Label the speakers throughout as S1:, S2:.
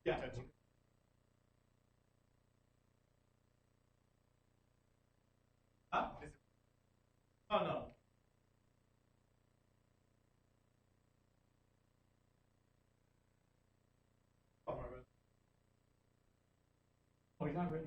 S1: Yeah. Huh? Oh no. Oh, my bad. Oh, he's not ready.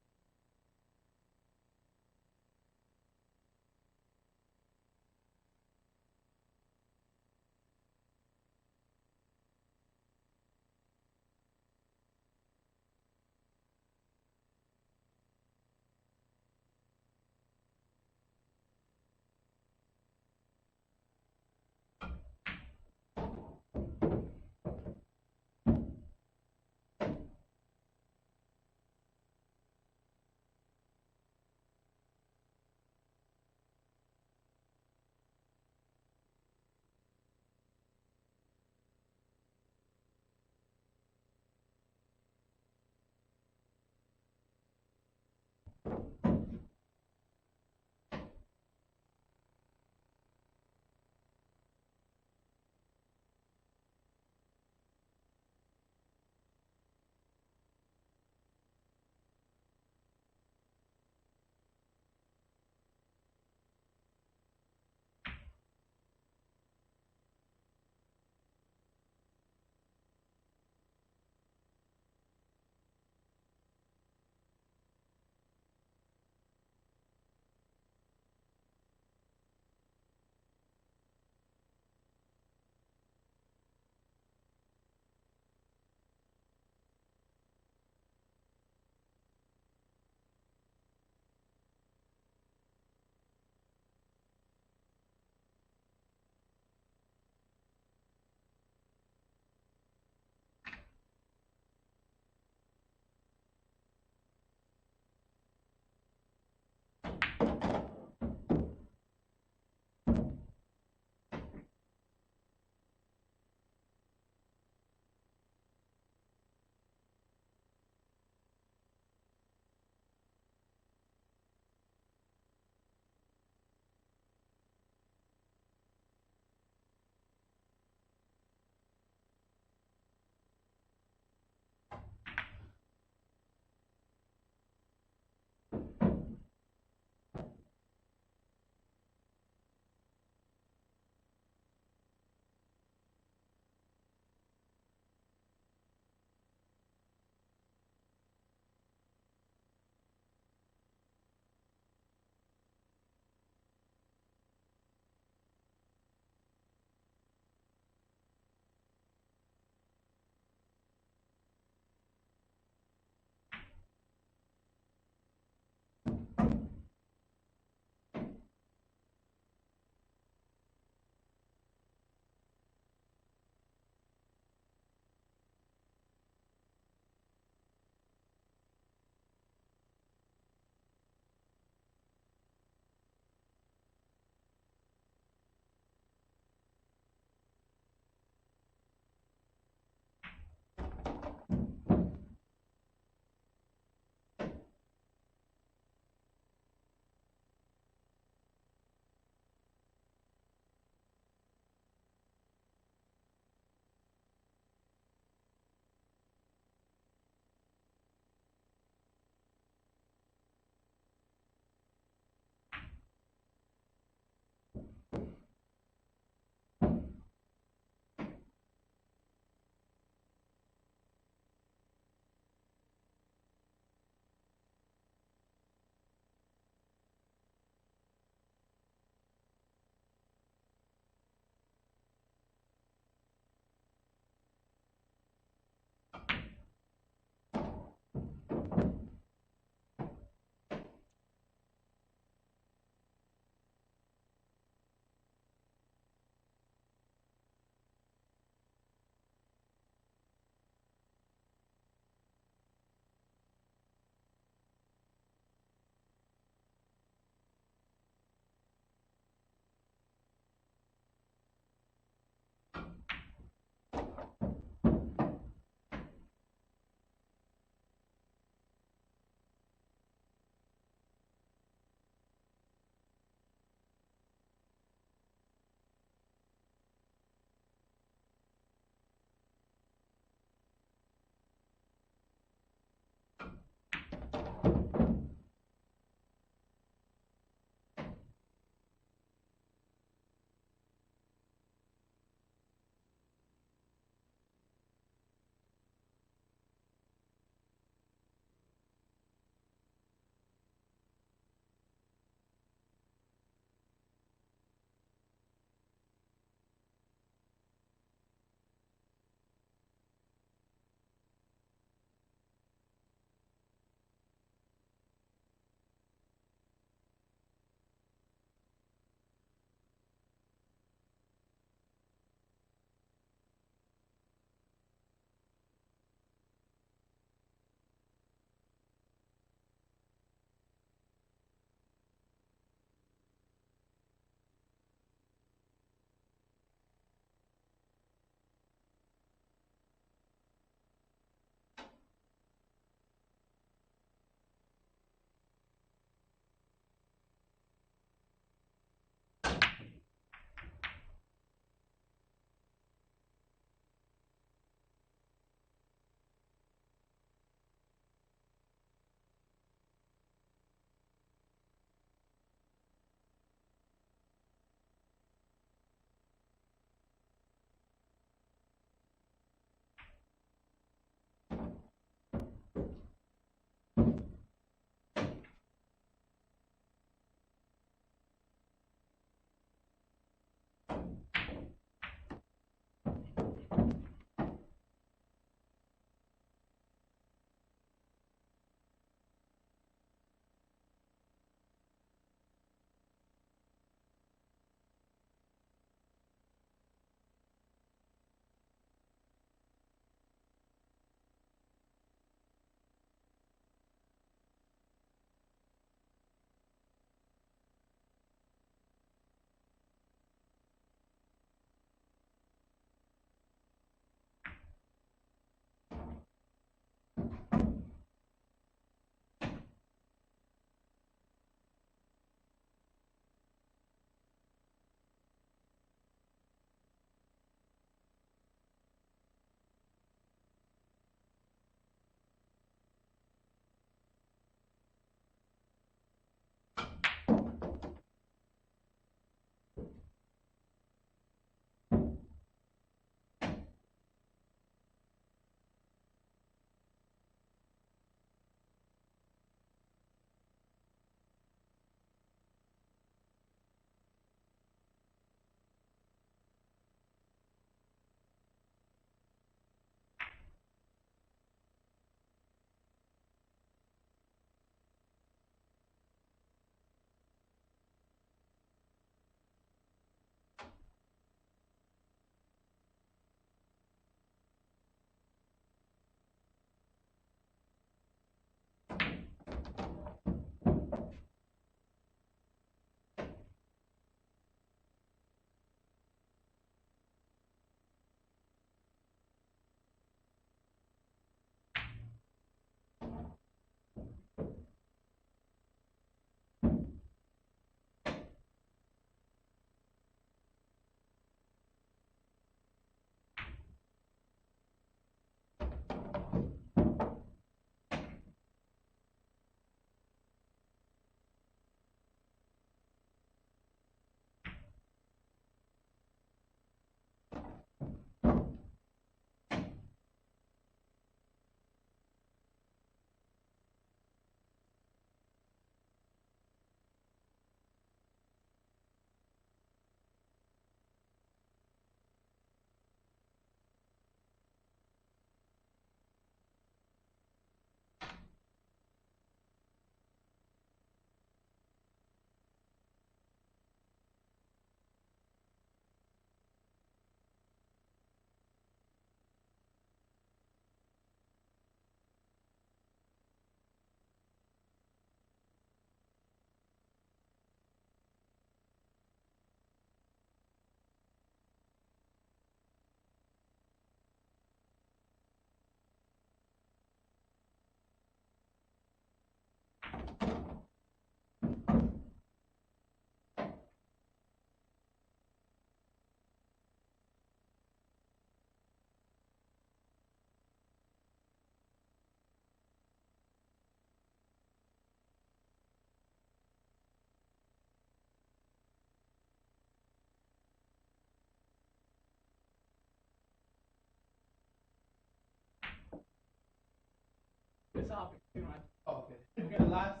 S1: topic. You know, oh, okay. Okay. The last,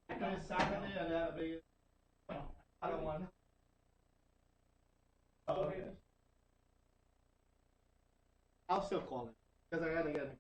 S1: because it's Saturday and they had a big. I don't want. Oh, okay. I'll still call it because I gotta get it.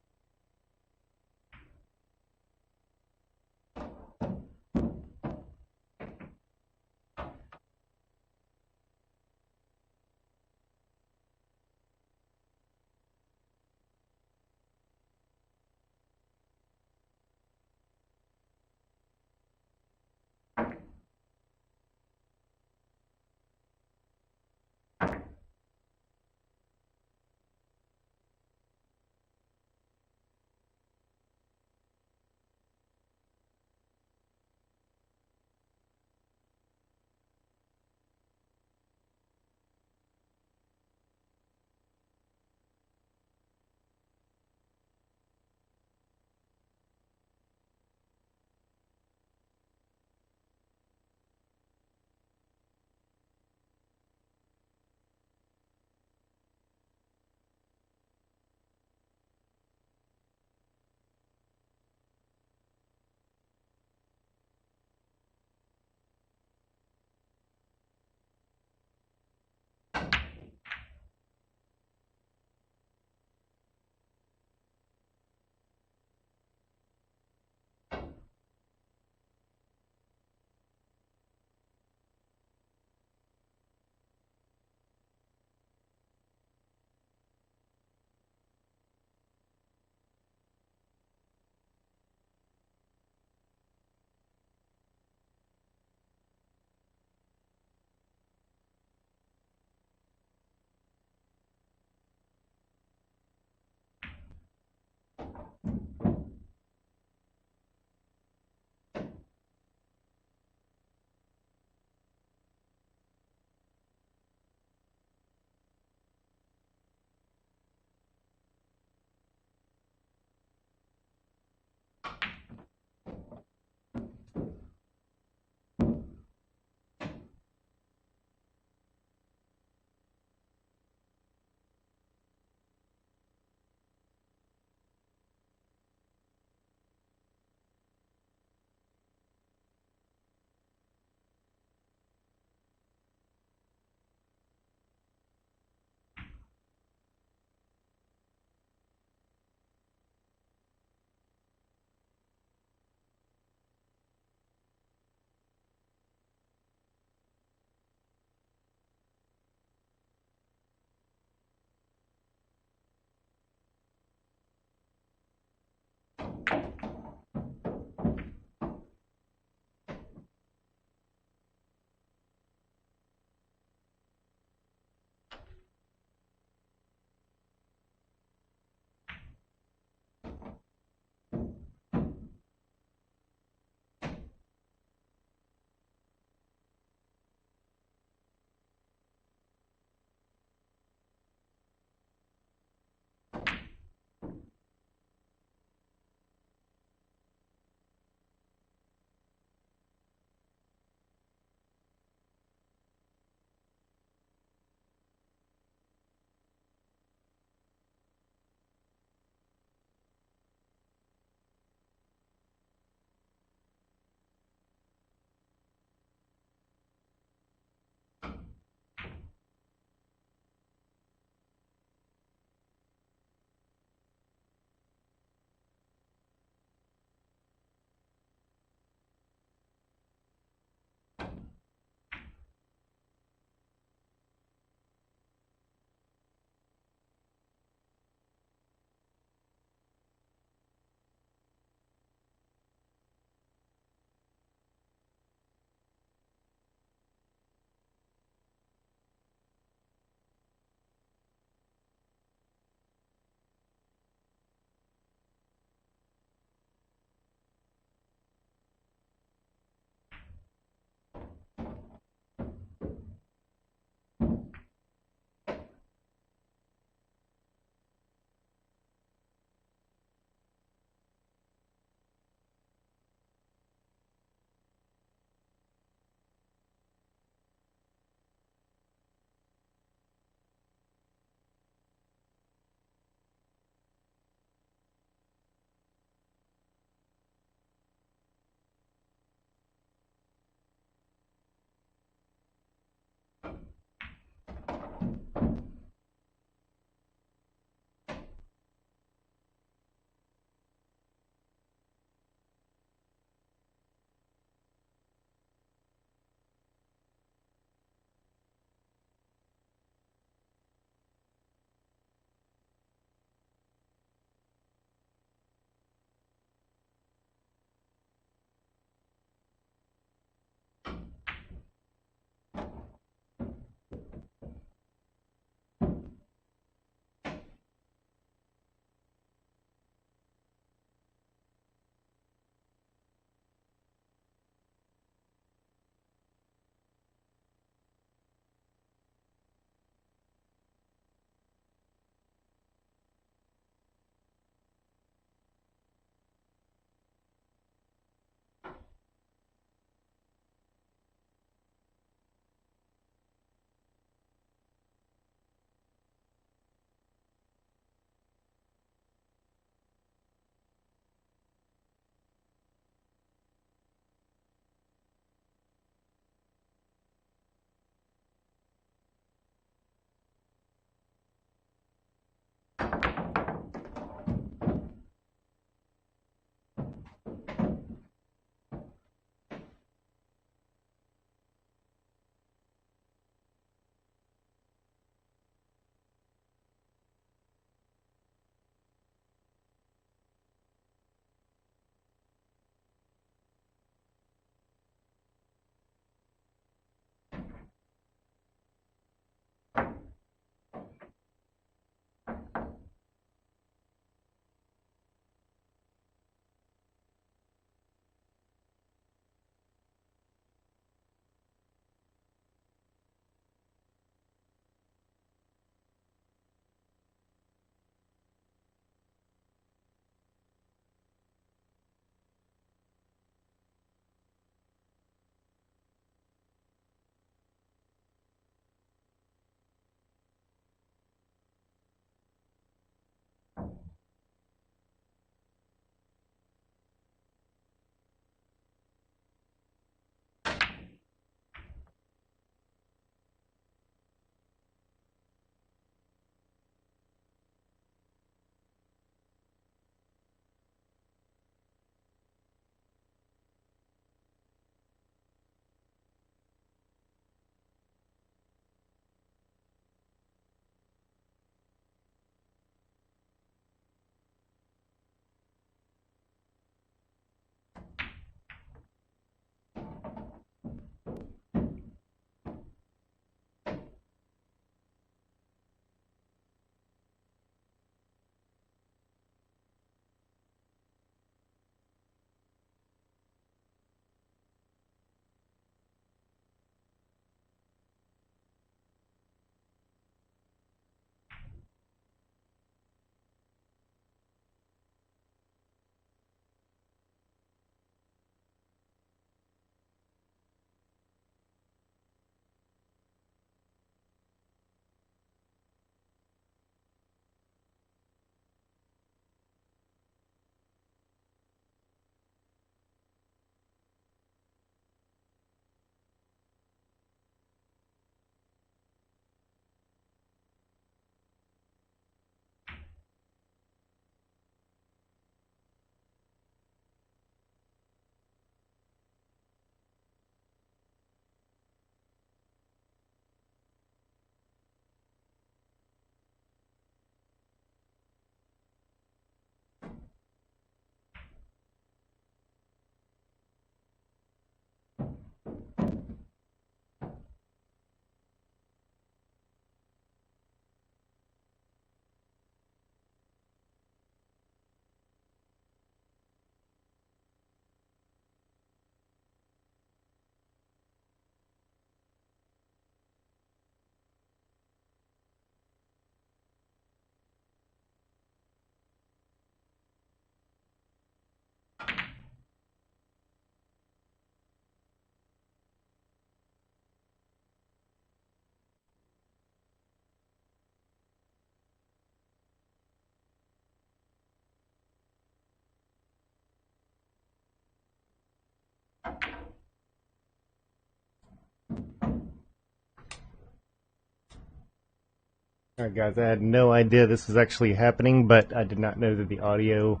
S2: Alright guys, I had no idea this was actually happening, but I did not know that the audio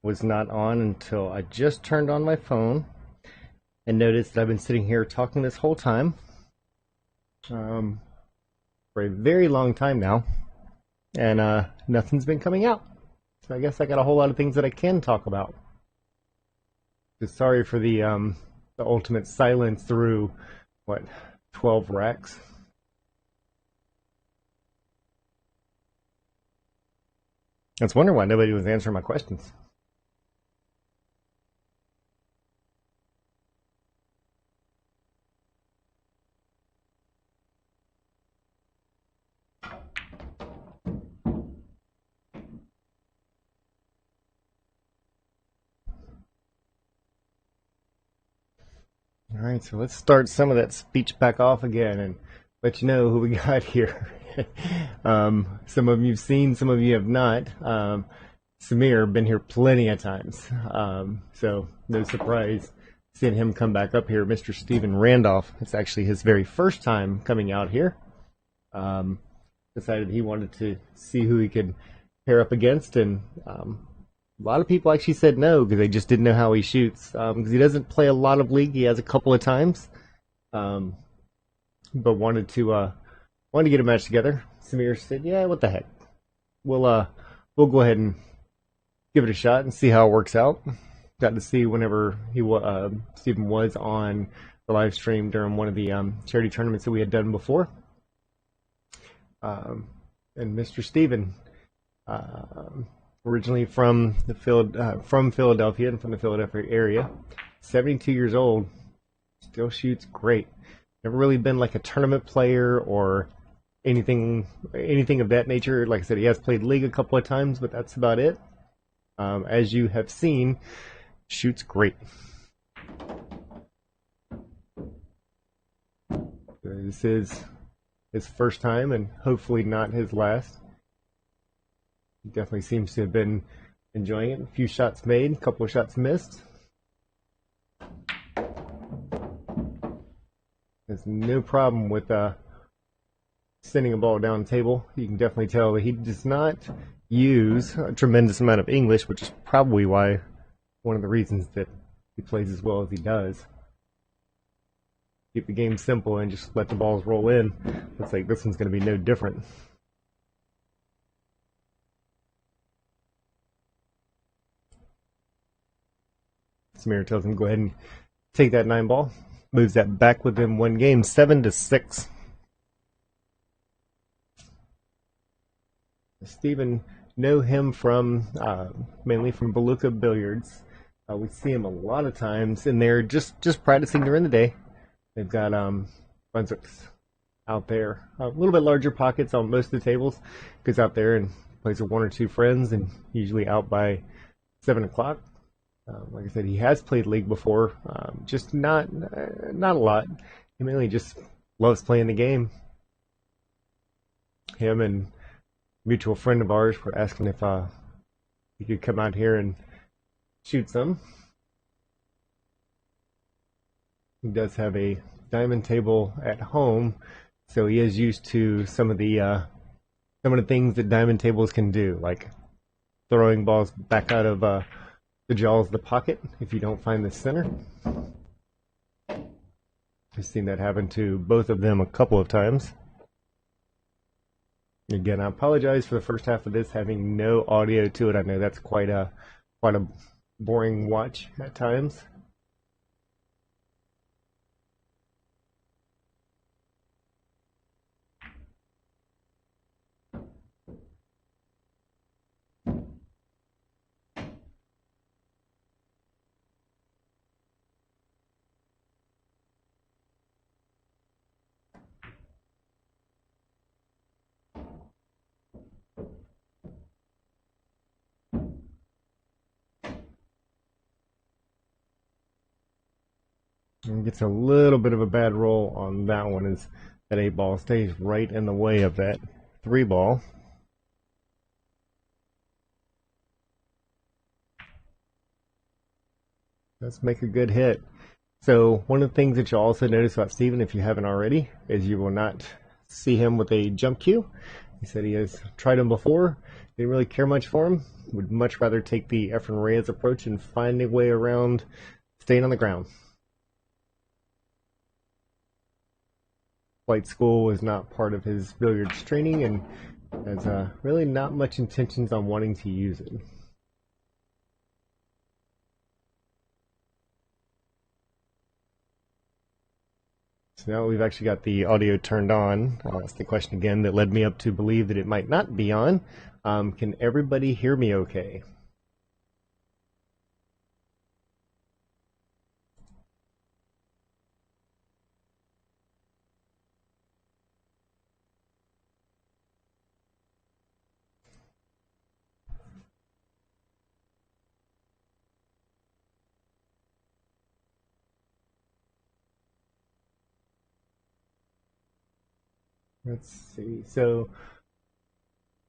S2: was not on until I just turned on my phone and noticed that I've been sitting here talking this whole time for a very long time now, and nothing's been coming out. So I guess I got a whole lot of things that I can talk about. Just sorry for the ultimate silence through, what, 12 racks? I was wondering why nobody was answering my questions. All right, so let's start some of that speech back off again and let you know who we got here. Some of you've seen, some of you have not. Samir been here plenty of times, so no surprise seeing him come back up here. Mr. Stephen Randolph. It's actually his very first time coming out here. Decided he wanted to see who he could pair up against, and a lot of people actually said no because they just didn't know how he shoots. Because he doesn't play a lot of league. He has a couple of times, but wanted to get a match together. Samir said, "Yeah, what the heck? We'll go ahead and give it a shot and see how it works out." Got to see whenever Stephen was on the live stream during one of the charity tournaments that we had done before. And Mr. Stephen, originally from Philadelphia and from the Philadelphia area, 72 years old, still shoots great. Never really been like a tournament player or anything of that nature. Like I said, he has played league a couple of times, but that's about it. As you have seen, shoots great. This is his first time and hopefully not his last. He definitely seems to have been enjoying it. A few shots made, a couple of shots missed. There's no problem with sending a ball down the table. You can definitely tell that he does not use a tremendous amount of English, which is probably why one of the reasons that he plays as well as he does. Keep the game simple and just let the balls roll in. Looks like this one's going to be no different. Samir tells him go ahead and take that 9 ball. Moves that back within one game, 7-6. Stephen, know him from mainly from Beluga Billiards. We see him a lot of times in there just practicing during the day. They've got Brunswicks out there. A little bit larger pockets on most of the tables. Goes out there and plays with 1 or 2 friends and usually out by 7 o'clock. Like I said, he has played league before, just not a lot. He mainly just loves playing the game. Him and a mutual friend of ours were asking if he could come out here and shoot some. He does have a diamond table at home, so he is used to some of the things that diamond tables can do, like throwing balls back out of the jaws of the pocket if you don't find the center. I've seen that happen to both of them a couple of times. Again, I apologize for the first half of this having no audio to it. I know that's quite a boring watch at times. And gets a little bit of a bad roll on that one as that 8 ball stays right in the way of that 3 ball. Let's make a good hit. So one of the things that you'll also notice about Stephen, if you haven't already, is you will not see him with a jump cue. He said he has tried them before, didn't really care much for them, would much rather take the Efren Reyes approach and find a way around staying on the ground. Flight school was not part of his billiards training and has really not much intentions on wanting to use it. So now we've actually got the audio turned on. That's the question again that led me up to believe that it might not be on. Can everybody hear me okay? Let's see. So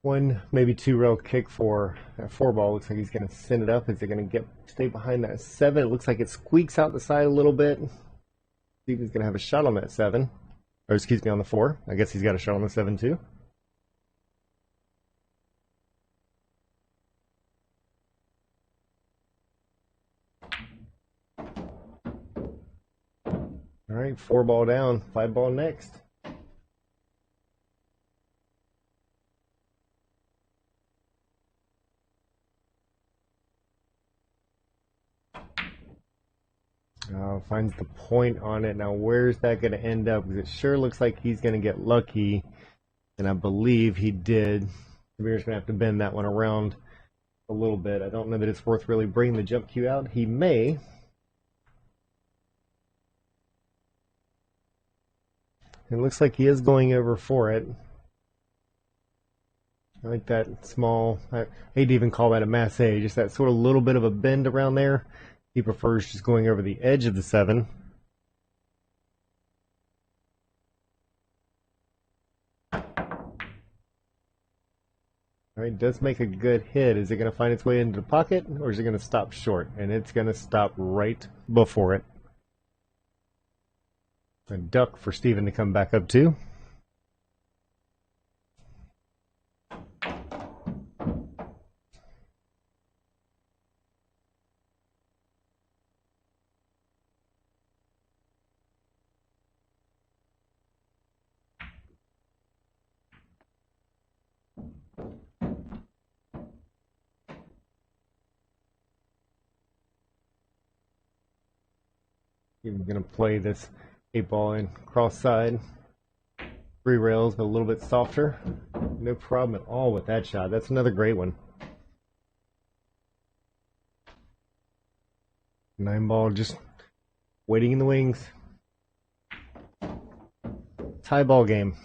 S2: one, maybe two rail kick for that four ball. Looks like he's going to send it up. Is it going to stay behind that seven? It looks like it squeaks out the side a little bit. Steven's going to have a shot on that seven. Or excuse me, on the four. I guess he's got a shot on the seven too. All right, four ball down, five ball next. Finds the point on it. Now, where's that going to end up? Because it sure looks like he's going to get lucky, and I believe he did. Samir's going to have to bend that one around a little bit. I don't know that it's worth really bringing the jump cue out. He may. It looks like he is going over for it. I like that small, I hate to even call that a masse, just that sort of little bit of a bend around there. He prefers just going over the edge of the seven. All right, does make a good hit. Is it going to find its way into the pocket, or is it going to stop short? And it's going to stop right before it. A duck for Steven to come back up to. Even going to play this 8-ball in cross side. Three rails, but a little bit softer. No problem at all with that shot. That's another great one. 9-ball just waiting in the wings. Tie ball game.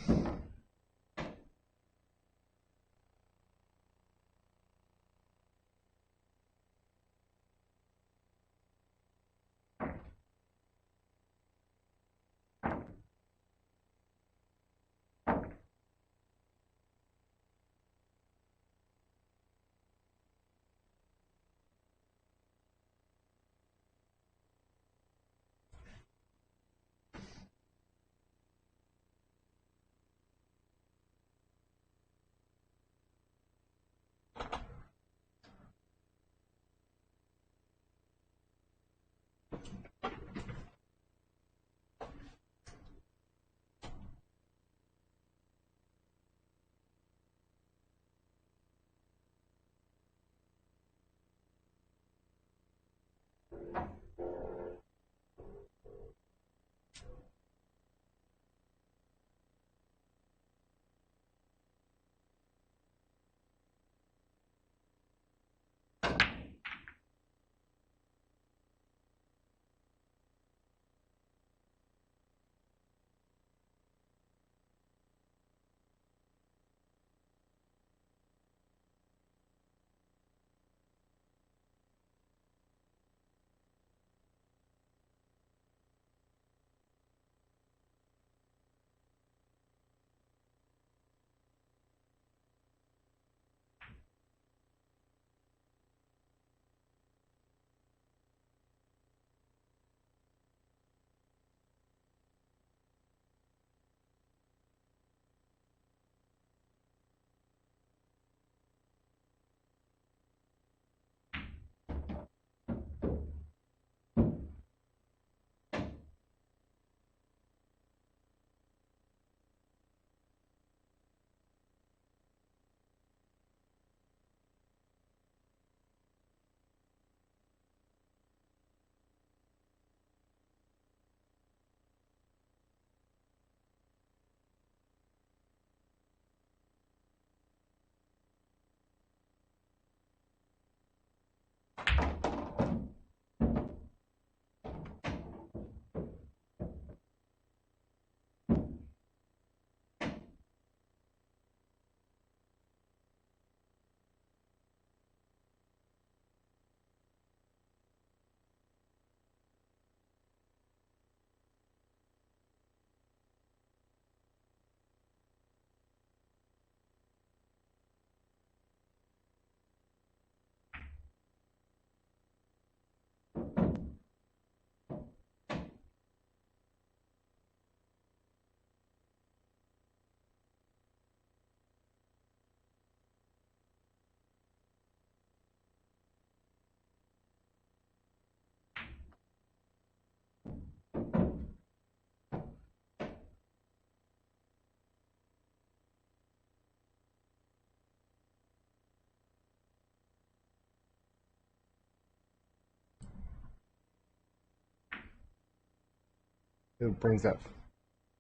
S2: It brings that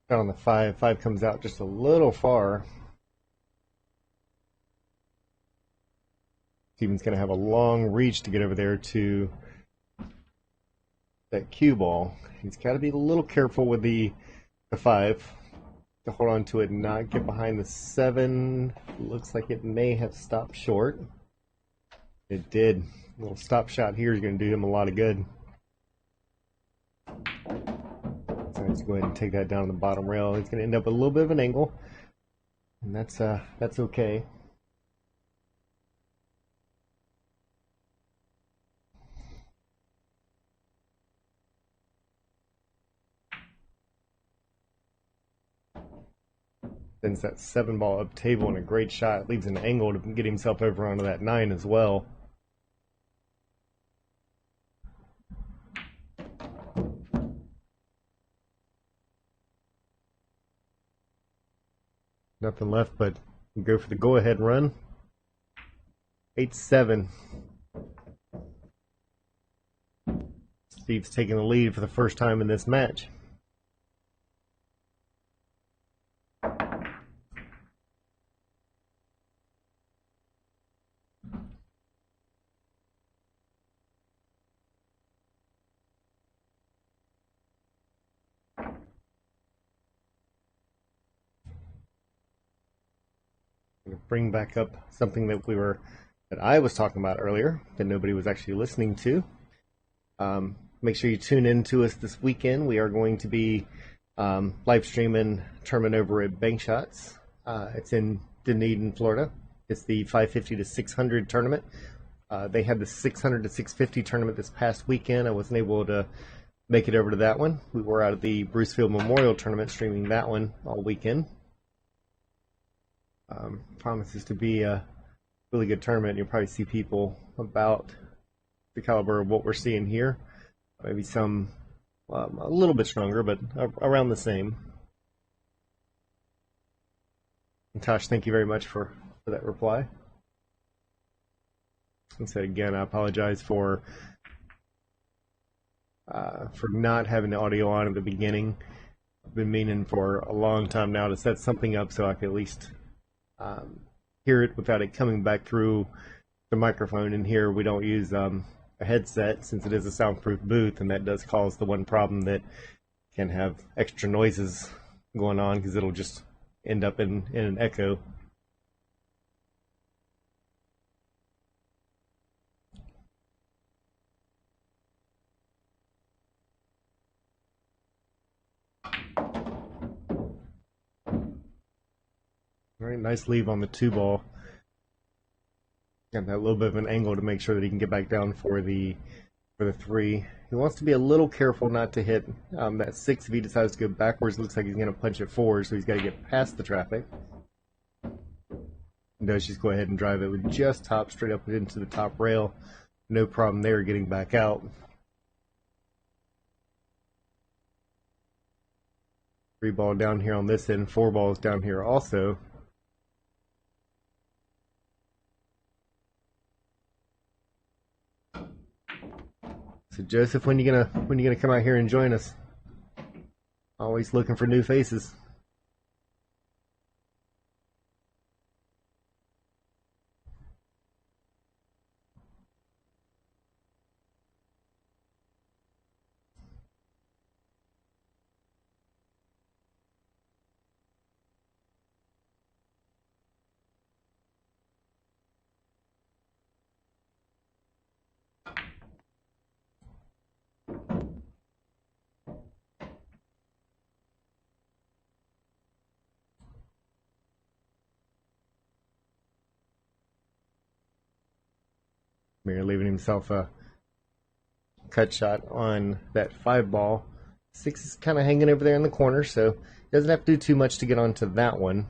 S2: down on the 5. 5 comes out just a little far. Steven's going to have a long reach to get over there to that cue ball. He's got to be a little careful with the 5 to hold on to it and not get behind the 7. Looks like it may have stopped short. It did. A little stop shot here is going to do him a lot of good. So let's go ahead and take that down on the bottom rail. He's going to end up with a little bit of an angle, and that's okay. Sends that 7 ball up table and a great shot. Leaves an angle to get himself over onto that 9 as well. Nothing left but go for the go-ahead run. 8-7. Steve's taking the lead for the first time in this match. Bring back up something that I was talking about earlier that nobody was actually listening to. Make sure you tune in to us this weekend. We are going to be live streaming tournament over at Bank Shots. It's in Dunedin, Florida. It's the 550 to 600 tournament. They had the 600 to 650 tournament this past weekend. I wasn't able to make it over to that one. We were out at the Brucefield Memorial Tournament streaming that one all weekend. Promises to be a really good tournament. You'll probably see people about the caliber of what we're seeing here. Maybe some a little bit stronger, but around the same. And Tosh, thank you very much for that reply. And so again, I apologize for not having the audio on at the beginning. I've been meaning for a long time now to set something up so I can at least hear it without it coming back through the microphone. And here we don't use a headset since it is a soundproof booth, and that does cause the one problem that can have extra noises going on because it'll just end up in an echo. Very nice leave on the 2 ball. Got that little bit of an angle to make sure that he can get back down for the 3. He wants to be a little careful not to hit that 6 if he decides to go backwards. Looks like he's going to punch it forward, so he's got to get past the traffic. And does just go ahead and drive it with just top straight up into the top rail. No problem there getting back out. 3 ball down here on this end, 4 balls down here also. So Joseph, when you gonna come out here and join us? Always looking for new faces. Here, leaving himself a cut shot on that 5 ball. 6 is kind of hanging over there in the corner, so he doesn't have to do too much to get onto that one.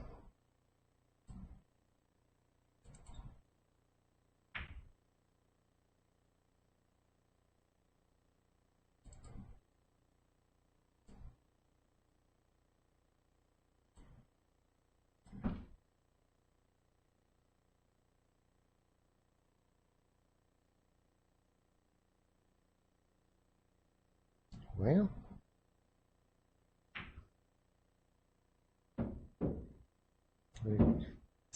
S2: Well,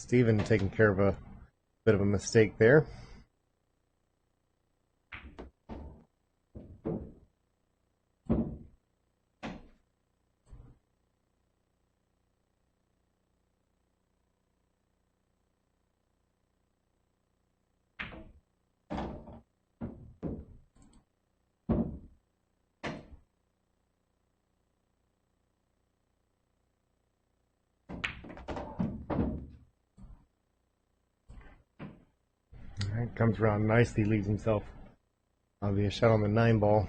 S2: Steven taking care of a bit of a mistake there. Alright, comes around nicely, leaves himself obvious shot on the 9 ball.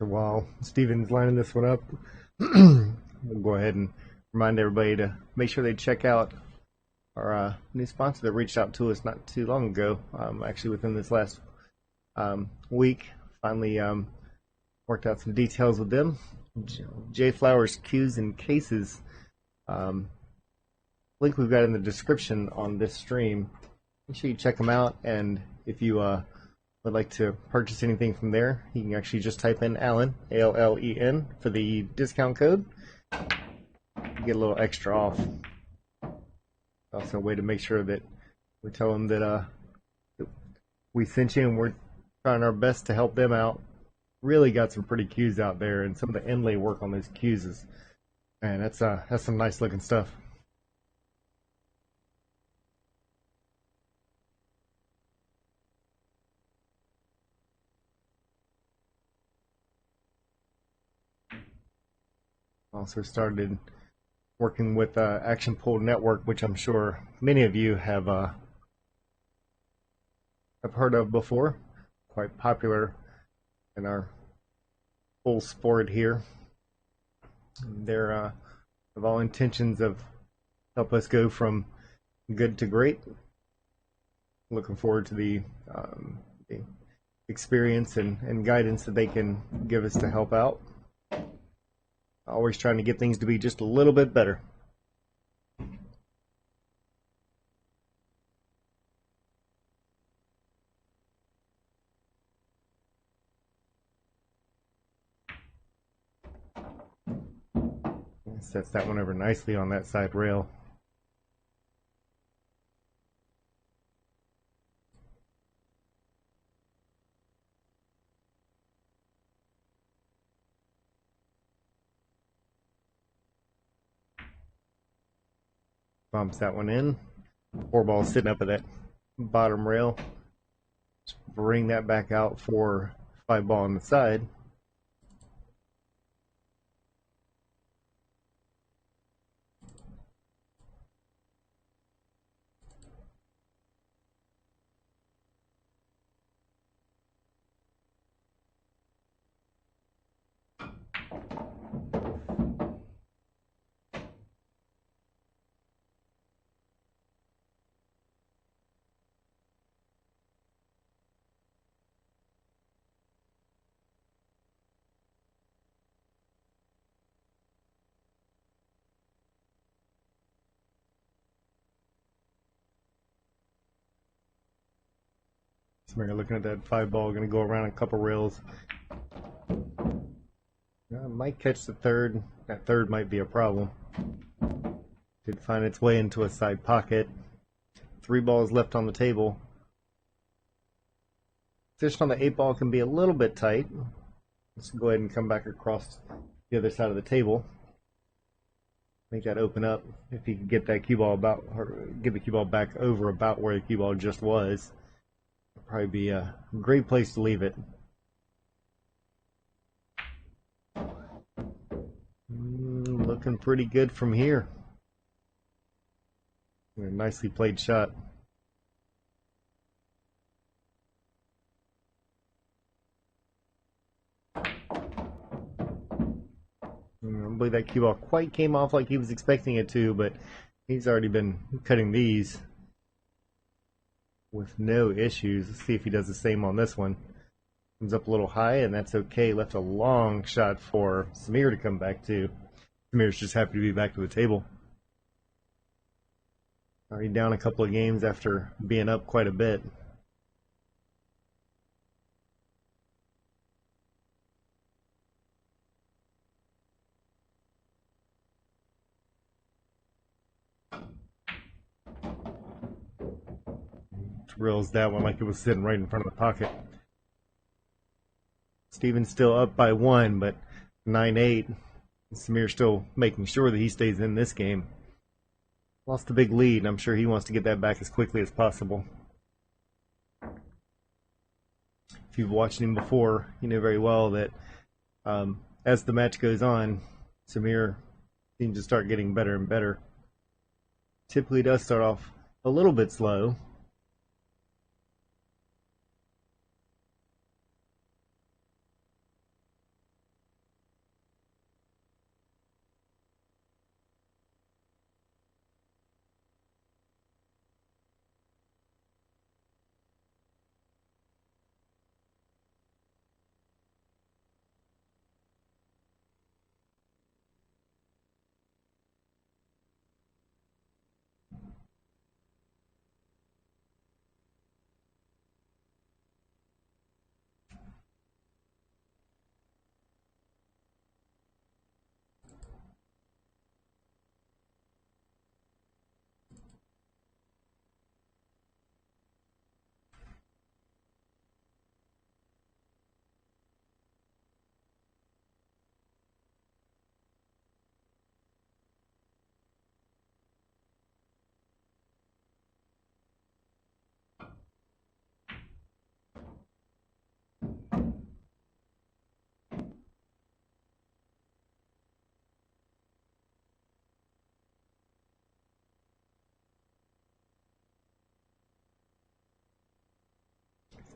S2: While Steven's lining this one up, we'll go ahead and remind everybody to make sure they check out our new sponsor that reached out to us not too long ago. Actually, within this last week, finally worked out some details with them. J Flowers Cues and Cases. Link we've got in the description on this stream. Make sure you check them out, and if you would like to purchase anything from there, you can actually just type in Allen, ALLEN, for the discount code. Get a little extra off. Also a way to make sure that we tell them that we sent you and we're trying our best to help them out. Really got some pretty cues out there, and some of the inlay work on those cues is, man, that's some nice looking stuff. Also started working with Action Pool Network, which I'm sure many of you have heard of before. Quite popular in our pool sport here. They're have all intentions of help us go from good to great. Looking forward to the experience and guidance that they can give us to help out. Always trying to get things to be just a little bit better. Sets that one over nicely on that side rail. Bumps that one in. 4 ball sitting up at that bottom rail. Just bring that back out for 5 ball on the side. So we're looking at that 5 ball, going to go around a couple rails. Might catch the third. That third might be a problem. Did find its way into a side pocket. 3 balls left on the table. Position on the 8 ball can be a little bit tight. Let's go ahead and come back across the other side of the table. Make that open up. If you can get that cue ball about, or get the cue ball back over about where the cue ball just was, it'll probably be a great place to leave it. Looking pretty good from here. A nicely played shot. I don't believe that cue ball quite came off like he was expecting it to, but he's already been cutting these with no issues. Let's see if he does the same on this one. Comes up a little high, and that's okay. Left a long shot for Samir to come back to. Samir's just happy to be back to the table. Already down a couple of games after being up quite a bit. Drills that one like it was sitting right in front of the pocket. Steven's still up by one, but 9-8. Samir's still making sure that he stays in this game. Lost a big lead, and I'm sure he wants to get that back as quickly as possible. If you've watched him before, you know very well that as the match goes on, Samir seems to start getting better and better. Typically does start off a little bit slow.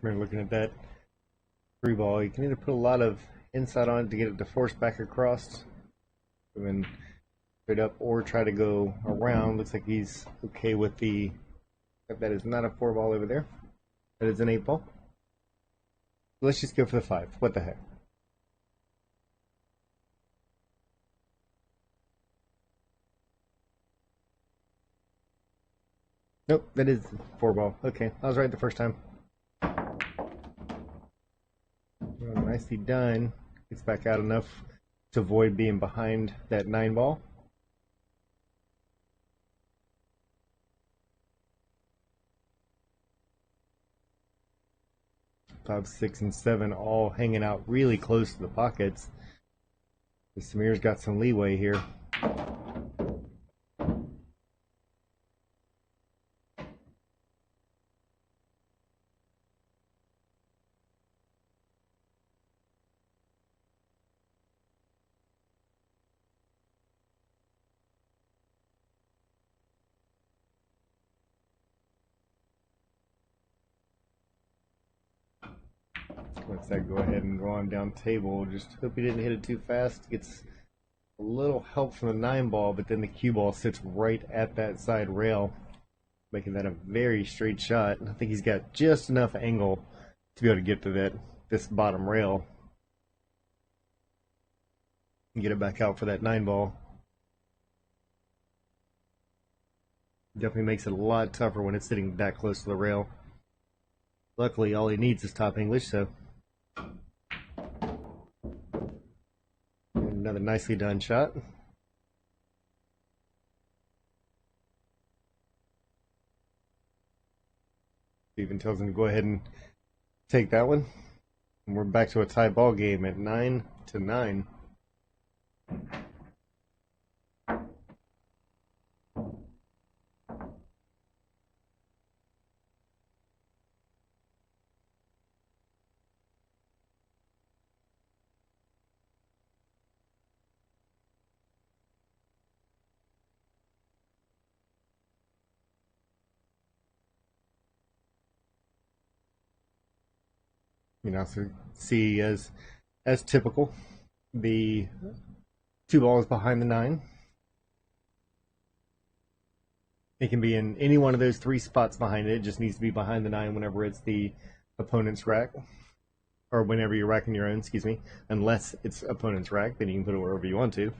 S2: Samir looking at that free ball. You can either put a lot of inside on it to get it to force back across, and then straight up, or try to go around. Looks like he's okay with the. That is not a 4 ball over there. That is an 8 ball. Let's just go for the 5. What the heck? Nope, that is 4 ball. Okay, I was right the first time. Well, nicely done. Gets back out enough to avoid being behind that 9 ball. Five, 6, and 7 all hanging out really close to the pockets. Samir's got some leeway here. Lets that go ahead and draw him down table. Just hope he didn't hit it too fast. Gets a little help from the 9 ball, but then the cue ball sits right at that side rail, making that a very straight shot. I think he's got just enough angle to be able to get to this bottom rail and get it back out for that 9 ball. Definitely makes it a lot tougher when it's sitting that close to the rail. Luckily, all he needs is top English, so. Another nicely done shot. Steven tells him to go ahead and take that one. And we're back to a tie ball game at 9-9. You know, so see as typical, the 2 balls behind the 9. It can be in any one of those 3 spots behind it. It just needs to be behind the 9 whenever it's the opponent's rack. Or whenever you're racking your own, excuse me. Unless it's opponent's rack, then you can put it wherever you want to.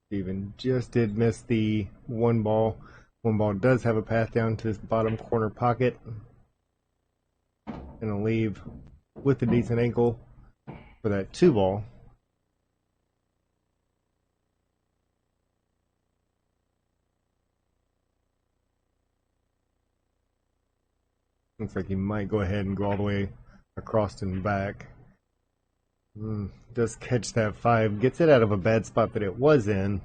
S2: Steven just did miss the 1 ball. 1 ball does have a path down to this bottom corner pocket. And I'll leave with a decent ankle for that 2 ball. Looks like he might go ahead and go all the way across and back. Does catch that 5, gets it out of a bad spot that it was in,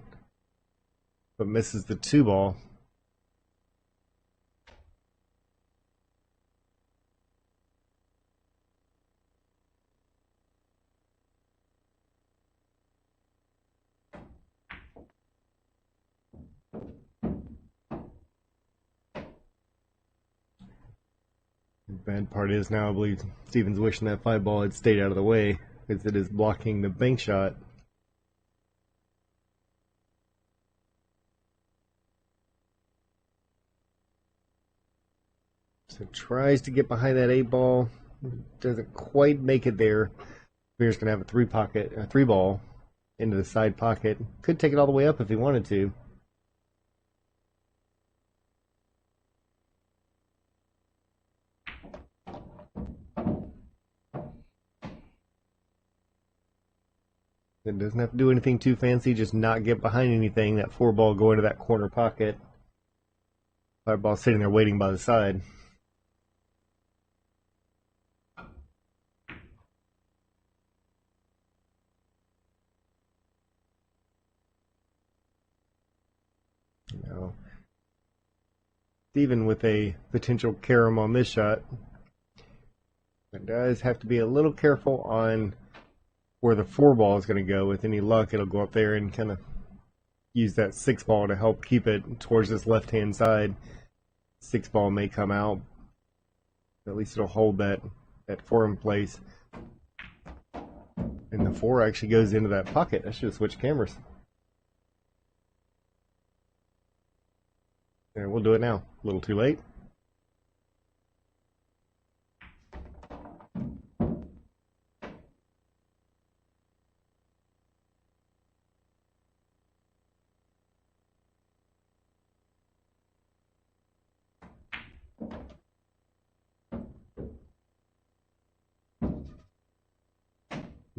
S2: but misses the 2 ball. The bad part is now I believe Steven's wishing that 5 ball had stayed out of the way, because it is blocking the bank shot. So tries to get behind that 8 ball, doesn't quite make it there. Spear's gonna have a 3 ball into the side pocket. Could take it all the way up if he wanted to. It doesn't have to do anything too fancy, just not get behind anything. That 4 ball go into that corner pocket. 5 ball sitting there waiting by the side. Now, Steven with a potential carom on this shot. But does have to be a little careful on where the 4 ball is going to go. With any luck, it'll go up there and kind of use that 6 ball to help keep it towards this left-hand side. 6 ball may come out. At least it'll hold that 4 in place. And the 4 actually goes into that pocket. I should have switched cameras. And we'll do it now. A little too late.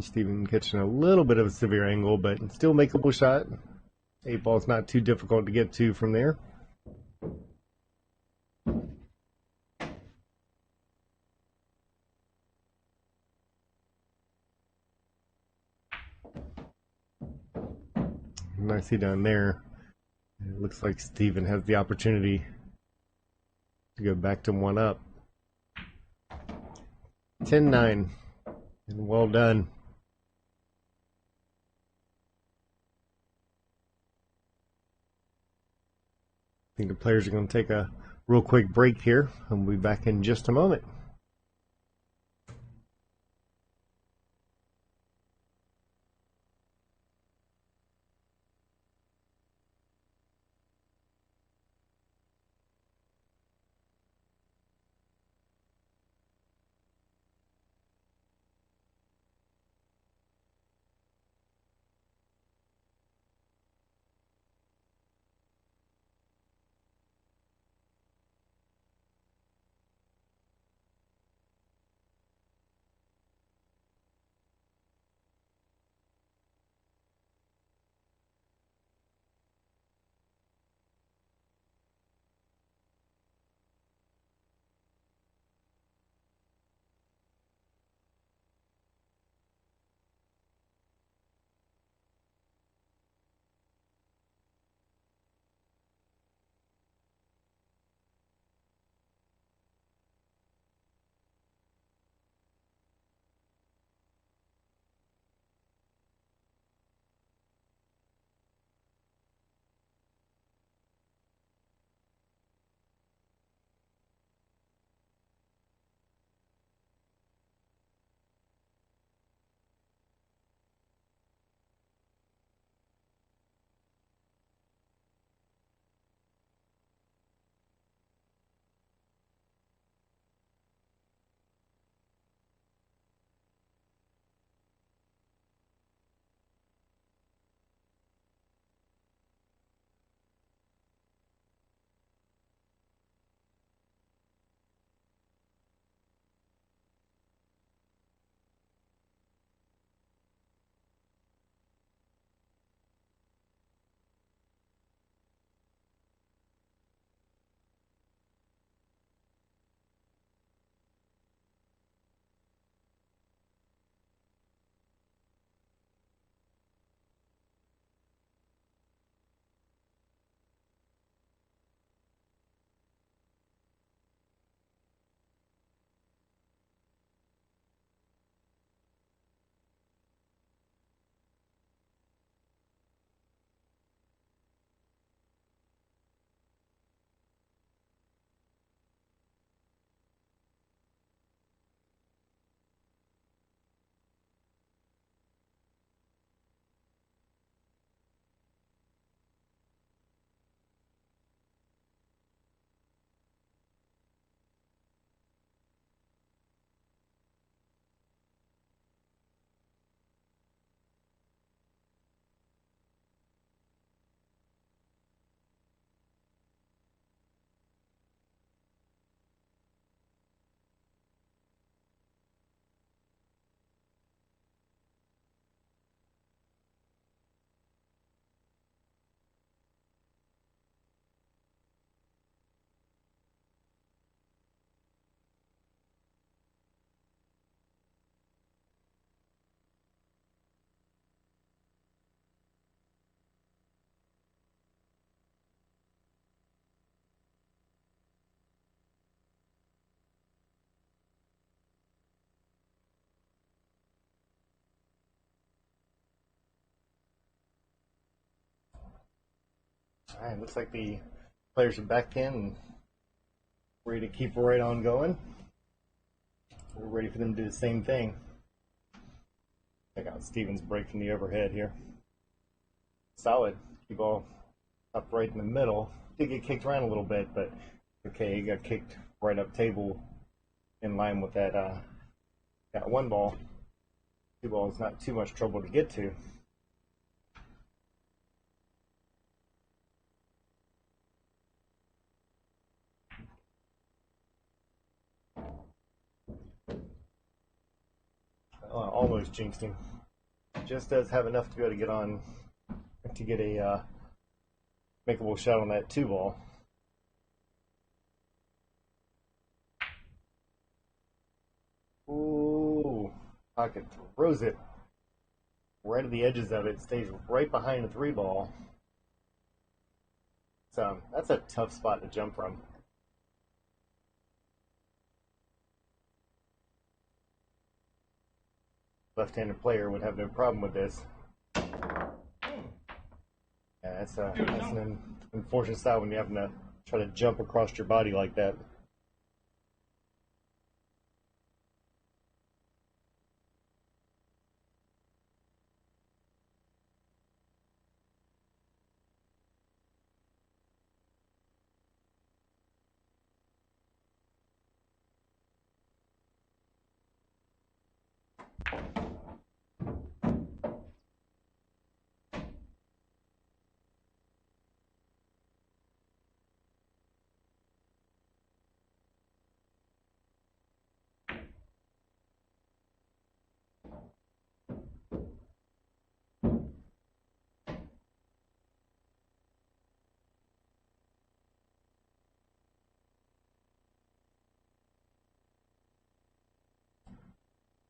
S2: Steven catching a little bit of a severe angle, but still makeable shot. 8 ball's not too difficult to get to from there. Nicely done there. It looks like Steven has the opportunity to go back to 1 up. 10-9, and well done. I think the players are going to take a real quick break here, and we'll be back in just a moment. Alright, looks like the players are back in and ready to keep right on going. We're ready for them to do the same thing. Check out Steven's break from the overhead here. Solid. Cue ball up right in the middle. Did get kicked around a little bit, but okay, he got kicked right up table in line with that one ball. Cue ball is not too much trouble to get to. Almost jinxed him. Just does have enough to be able to get on to get a makeable shot on that 2 ball. Ooh, pocket throws it right at the edges of it, stays right behind the 3 ball. So that's a tough spot to jump from. Left-handed player would have no problem with this. Yeah, that's an unfortunate style when you have to try to jump across your body like that.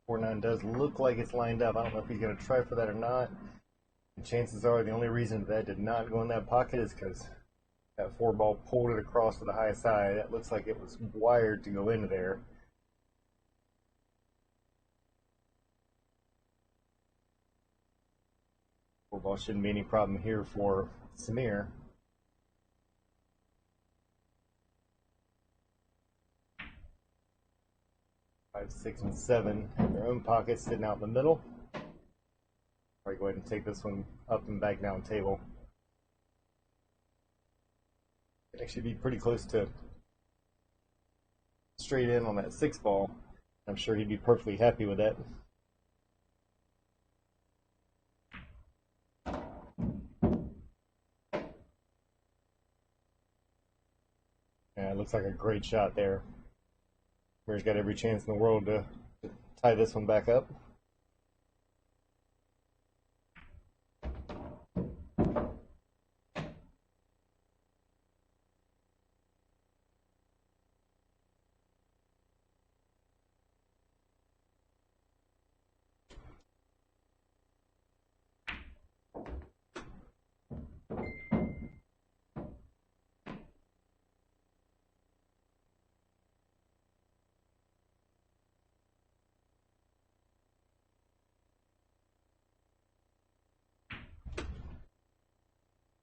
S2: Four nine does look like it's lined up. I don't know if he's going to try for that or not. And chances are the only reason that did not go in that pocket is because that 4 ball pulled it across to the high side. That looks like it was wired to go into there. Ball shouldn't be any problem here for Samir. 5, 6, and 7 have their own pockets sitting out in the middle. All right, go ahead and take this one up and back down table. It'd actually be pretty close to straight in on that 6 ball. I'm sure he'd be perfectly happy with that. Yeah, it looks like a great shot there. Samir's got every chance in the world to tie this one back up.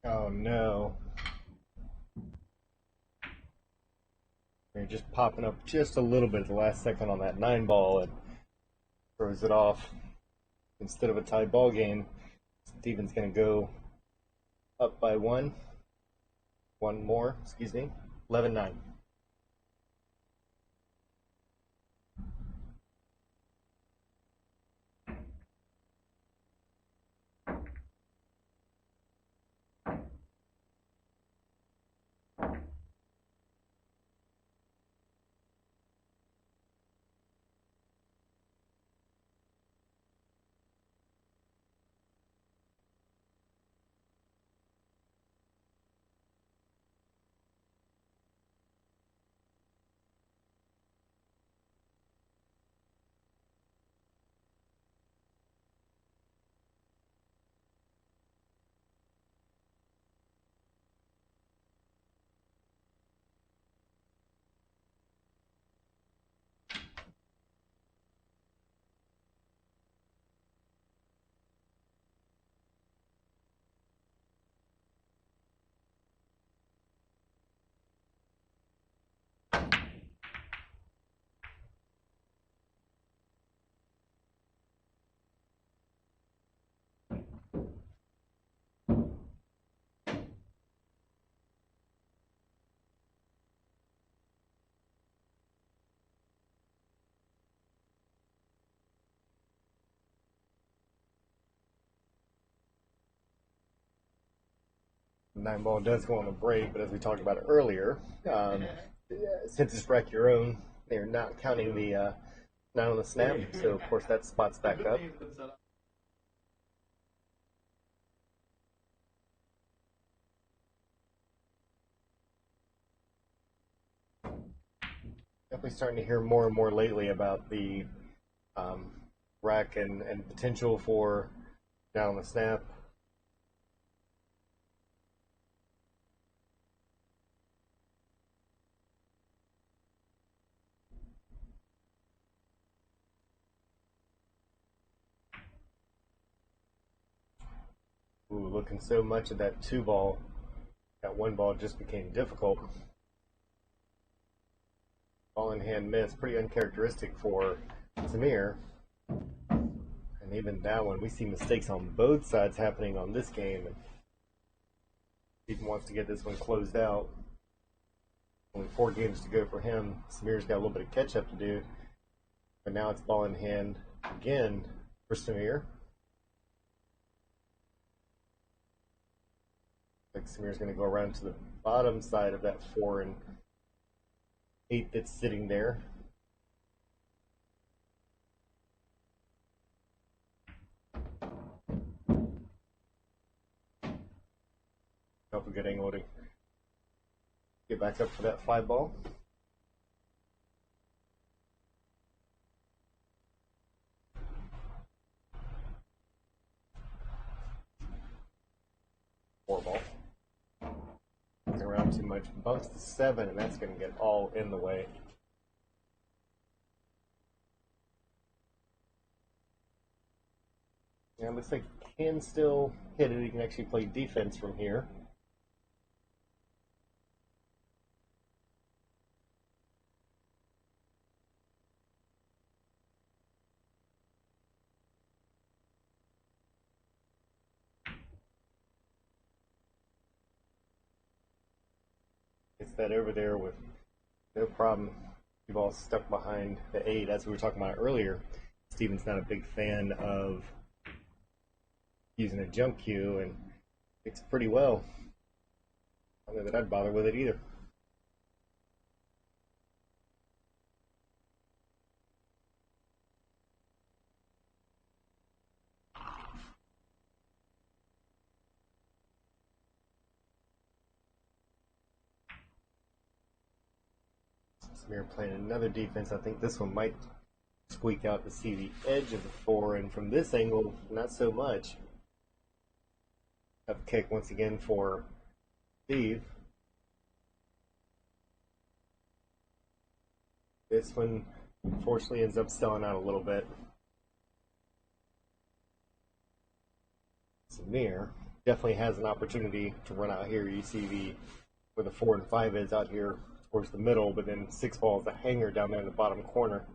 S2: Oh no. They're just popping up just a little bit at the last second on that 9 ball and throws it off. Instead of a tied ball game, Steven's going to go up by one more, 11-9. 9 ball does go on a break, but as we talked about earlier, since it's wreck your own, they're not counting the 9 on the snap, so of course that spots back up. Definitely starting to hear more and more lately about the rack and potential for 9 on the snap. Ooh, looking so much at that 2 ball, that 1 ball just became difficult. Ball in hand miss, pretty uncharacteristic for Samir. And even that one, we see mistakes on both sides happening on this game. And Ethan wants to get this one closed out. Only 4 games to go for him. Samir's got a little bit of catch up to do. But now it's ball in hand again for Samir. Like Samir's going to go around to the bottom side of that 4 and 8 that's sitting there. Hope a good angle to get back up for that 5 ball. Four ball. Around too much, bumps to 7, and that's going to get all in the way. Yeah, looks like he can still hit it. He can actually play defense from here. Gets that over there with no problem. The ball's stuck behind the 8, as we were talking about earlier. Steven's not a big fan of using a jump cue, and it's pretty well. I don't know that I'd bother with it either. Samir playing another defense. I think this one might squeak out to see the edge of the 4, and from this angle, not so much. Up kick once again for Steve. This one unfortunately ends up selling out a little bit. Samir definitely has an opportunity to run out here. You see where the 4 and 5 is out here towards the middle, but then 6 ball is a hanger down there in the bottom corner.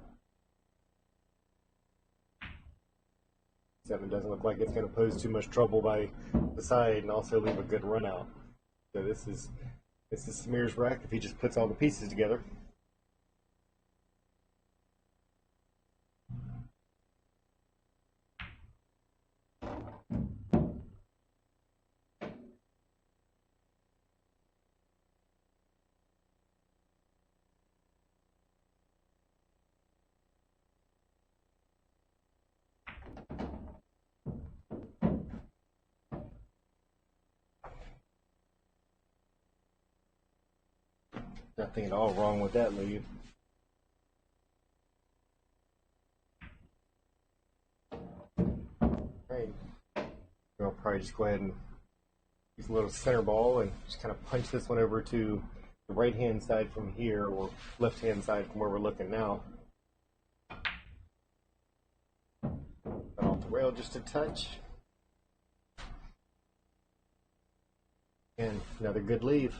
S2: 7 doesn't look like it's going to pose too much trouble by the side and also leave a good run out. So this is Samir's rack if he just puts all the pieces together. Nothing at all wrong with that lead. Right. I'll probably just go ahead and use a little center ball and just kind of punch this one over to the right hand side from here, or left hand side from where we're looking now. But off the rail just a touch. And another good leave.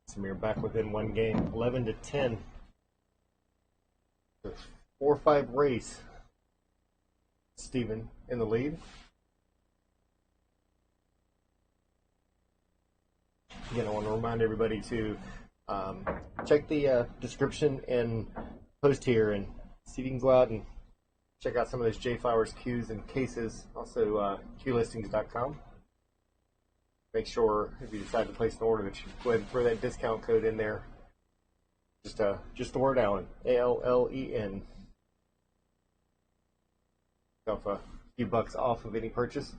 S2: Samir back within 1 game, 11-10. 4-5 race. Steven in the lead. Again, I want to remind everybody to check the description and post here and see if you can go out and check out some of those J Flowers cues and cases. Also, QListings.com. Make sure if you decide to place an order that you go ahead and throw that discount code in there. Just the word Allen, ALLEN. Yourself a few bucks off of any purchase.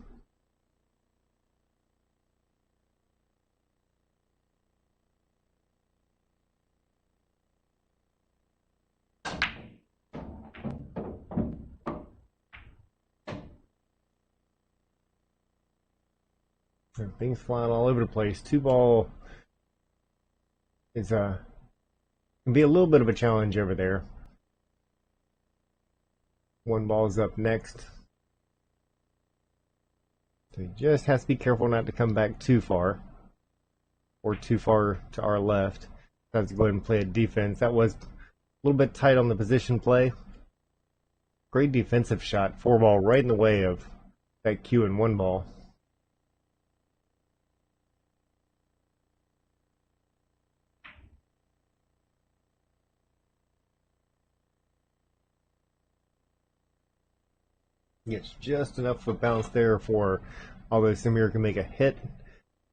S2: Things flying all over the place. 2-ball is can be a little bit of a challenge over there. 1 ball's up next. So he just has to be careful not to come back too far or too far to our left. Has to go ahead and play a defense. That was a little bit tight on the position play. Great defensive shot. 4-ball right in the way of that cue and 1 ball. Gets just enough of a bounce there for, although Samir can make a hit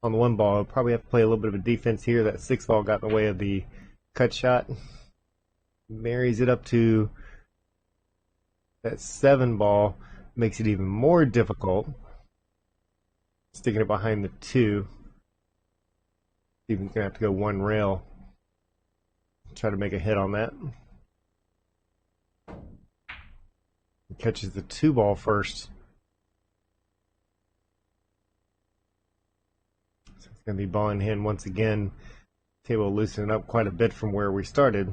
S2: on the 1 ball. Probably have to play a little bit of a defense here. That 6 ball got in the way of the cut shot. Marries it up to that 7 ball. Makes it even more difficult. Sticking it behind the 2. Steven's going to have to go 1 rail. Try to make a hit on that. Catches the 2 ball first. So it's going to be ball in hand once again. Table loosening up quite a bit from where we started.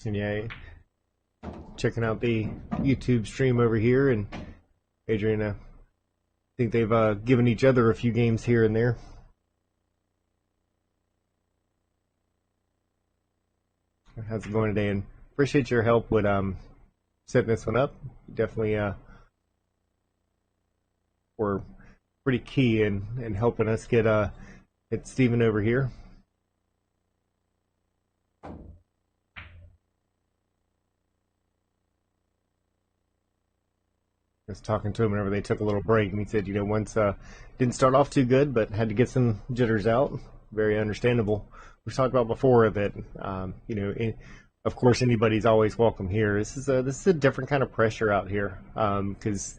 S2: And yeah, checking out the YouTube stream over here, and Adrian, I think they've given each other a few games here and there. How's it going today? And appreciate your help with setting this one up. Definitely were pretty key in helping us get Steven over here. I was talking to him whenever they took a little break, and he said, once didn't start off too good, but had to get some jitters out. Very understandable. We've talked about before that, of course, anybody's always welcome here. This is a different kind of pressure out here, because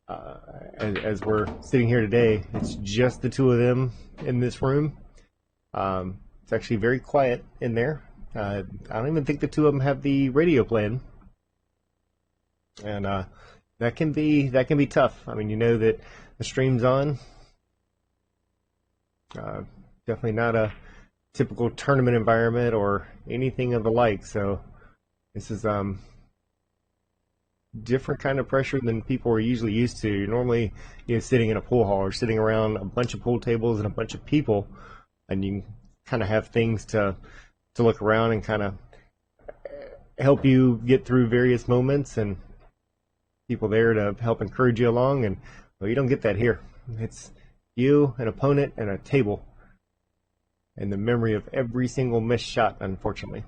S2: as we're sitting here today, it's just the 2 of them in this room. It's actually very quiet in there. I don't even think the 2 of them have the radio playing, and that can be tough. I mean, that the stream's on. Definitely not a typical tournament environment or anything of the like. So this is different kind of pressure than people are usually used to. You're normally sitting in a pool hall or sitting around a bunch of pool tables and a bunch of people, and you kind of have things to look around and kind of help you get through various moments, and people there to help encourage you along. And well, you don't get that here. It's you, an opponent, and a table, and the memory of every single missed shot, unfortunately.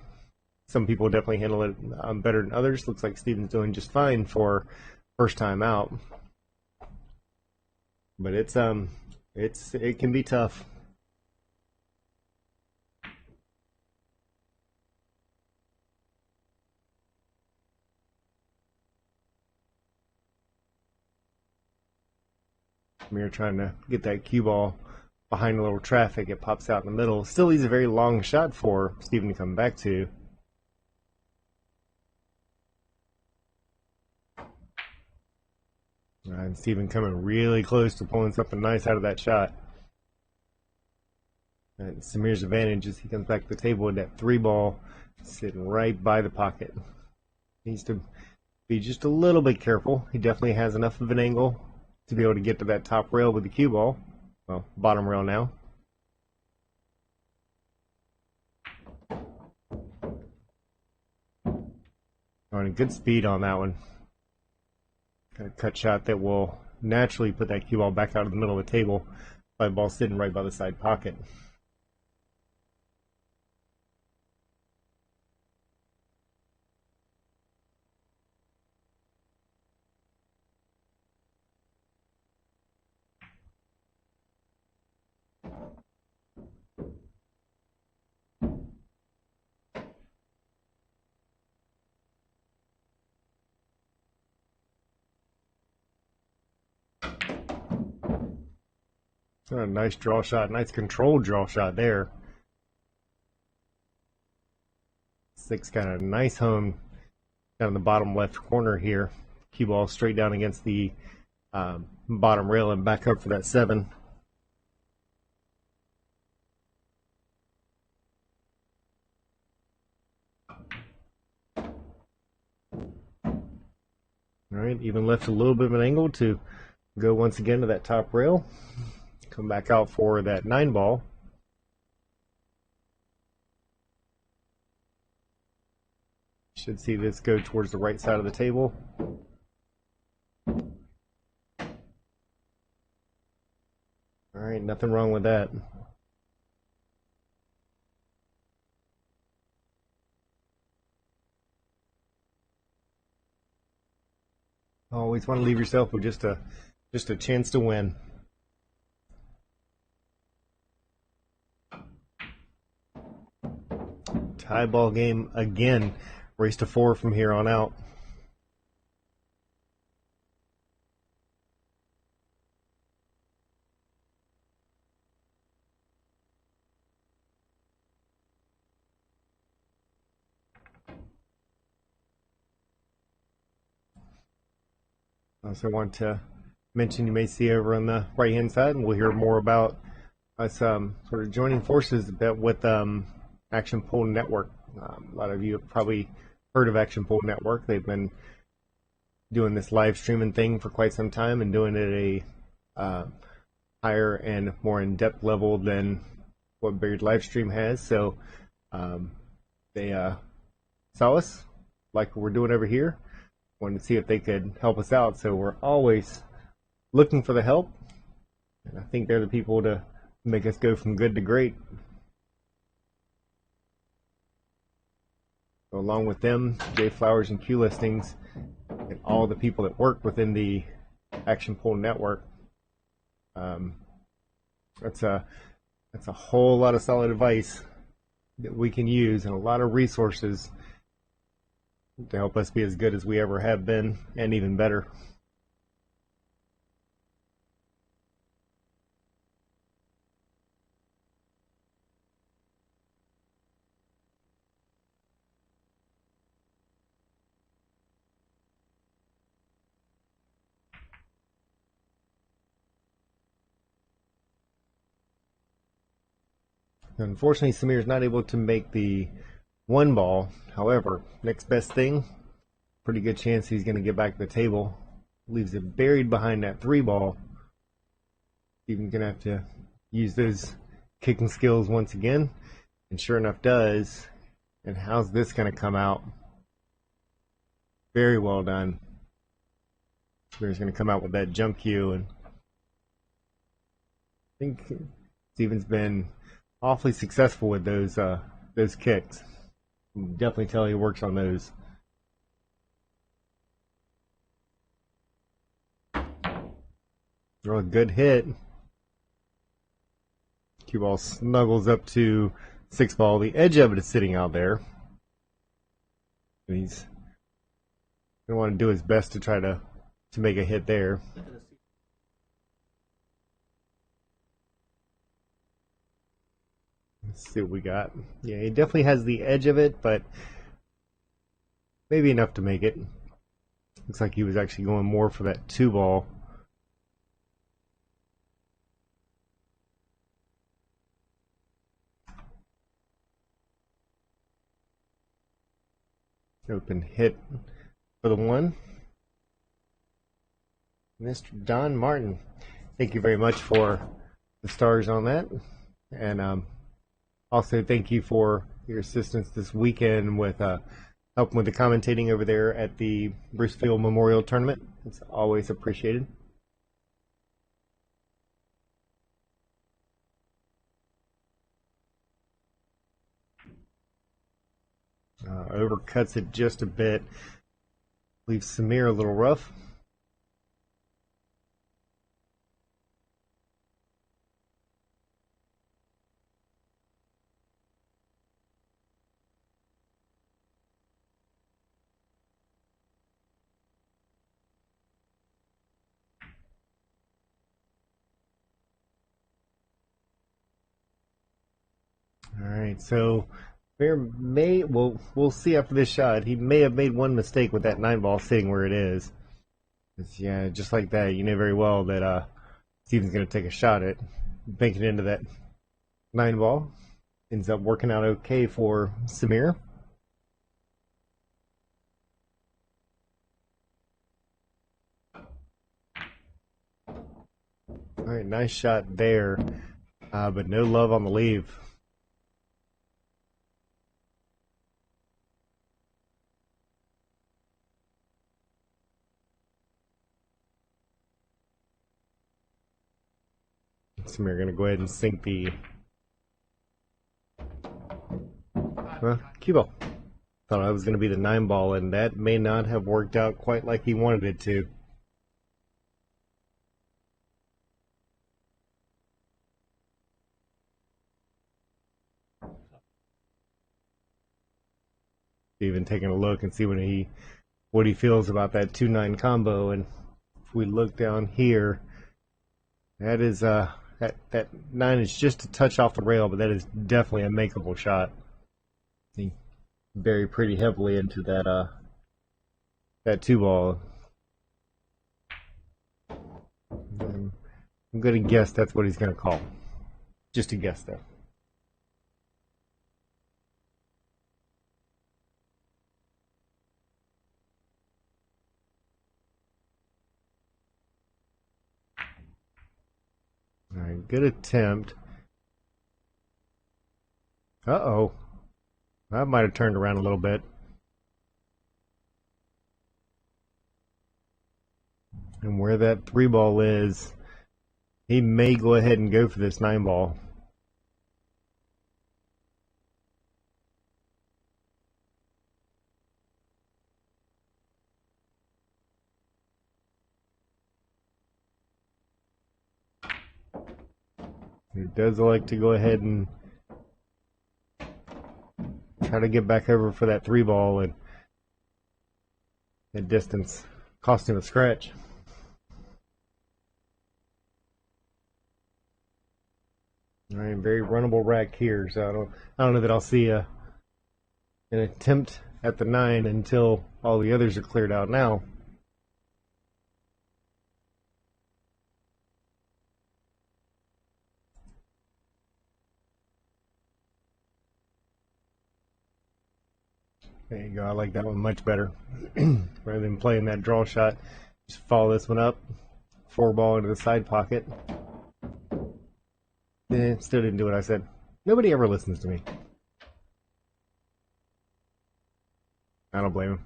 S2: Some people definitely handle it better than others. Looks like Steven's doing just fine for first time out, but it can be tough. We're trying to get that cue ball behind a little traffic. It pops out in the middle. Still leaves a very long shot for Steven to come back to. And Steven coming really close to pulling something nice out of that shot. And Samir's advantage is he comes back to the table with that 3 ball sitting right by the pocket. Needs to be just a little bit careful. He definitely has enough of an angle to be able to get to that top rail with the cue ball. Well, bottom rail now. Running good speed on that one. Got a cut shot that will naturally put that cue ball back out of the middle of the table. By the ball sitting right by the side pocket. Oh, nice draw shot, nice controlled draw shot there. Six got a nice home down in the bottom left corner here. Cue ball straight down against the bottom rail and back up for that 7. All right, even left a little bit of an angle to go once again to that top rail. Come back out for that 9 ball. Should see this go towards the right side of the table. All right, nothing wrong with that. Always want to leave yourself with just a chance to win. Tie ball game again. Race to 4 from here on out. I also want to mention, you may see over on the right hand side, and we'll hear more about us sort of joining forces a bit with Action Pool Network. A lot of you have probably heard of Action Pool Network. They've been doing this live streaming thing for quite some time and doing it at a higher and more in-depth level than what Billiards live stream has. So they saw us like we're doing over here, wanted to see if they could help us out. So we're always looking for the help, and I think they're the people to make us go from good to great. So along with them, Jay Flowers and Q Listings, and all the people that work within the Action Pool Network, that's a whole lot of solid advice that we can use, and a lot of resources to help us be as good as we ever have been, and even better. Unfortunately, Samir's not able to make the 1 ball. However, next best thing, pretty good chance he's going to get back to the table. Leaves it buried behind that 3 ball. Even going to have to use those kicking skills once again. And sure enough does. And how's this going to come out? Very well done. Samir's going to come out with that jump cue. And I think Steven's been awfully successful with those kicks. You can definitely tell he works on those. Throw a good hit. Cue ball snuggles up to 6 ball. The edge of it is sitting out there. And he's going to want to do his best to try to make a hit there. Let's see what we got. Yeah, he definitely has the edge of it, but maybe enough to make it. Looks like he was actually going more for that 2 ball. Open hit for the 1. Mr. Don Martin, thank you very much for the stars on that. And also thank you for your assistance this weekend with helping with the commentating over there at the Brucefield Memorial Tournament. It's always appreciated. Overcuts it just a bit. Leaves Samir a little rough. All right, so Bear may, well, we'll see after this shot. He may have made one mistake with that 9-ball sitting where it is. Yeah, just like that, you know very well that Steven's going to take a shot at banking into that 9-ball. Ends up working out okay for Samir. All right, nice shot there, but no love on the leave. Samir going to go ahead and sink the cue ball. Thought I was going to be the 9-ball, and that may not have worked out quite like he wanted it to. Even taking a look and see what he feels about that 2-9 combo, and if we look down here, that is that 9 is just a touch off the rail, but that is definitely a makeable shot. He buried pretty heavily into that 2-ball. I'm going to guess that's what he's going to call. Just a guess though. All right, good attempt. Uh-oh. That might have turned around a little bit. And where that 3-ball is, he may go ahead and go for this 9-ball. He does like to go ahead and try to get back over for that 3-ball, and that distance cost him a scratch. All right, very runnable rack here, so I don't know that I'll see an attempt at the 9 until all the others are cleared out now. There you go. I like that one much better. Rather than playing that draw shot, just follow this one up, 4-ball into the side pocket. Still didn't do what I said. Nobody ever listens to me. I don't blame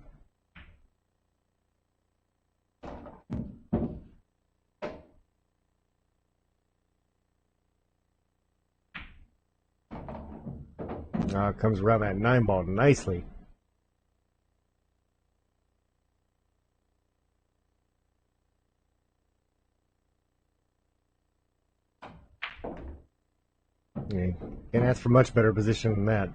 S2: him. Comes around that 9-ball nicely. Yeah, can't ask for much better position than that.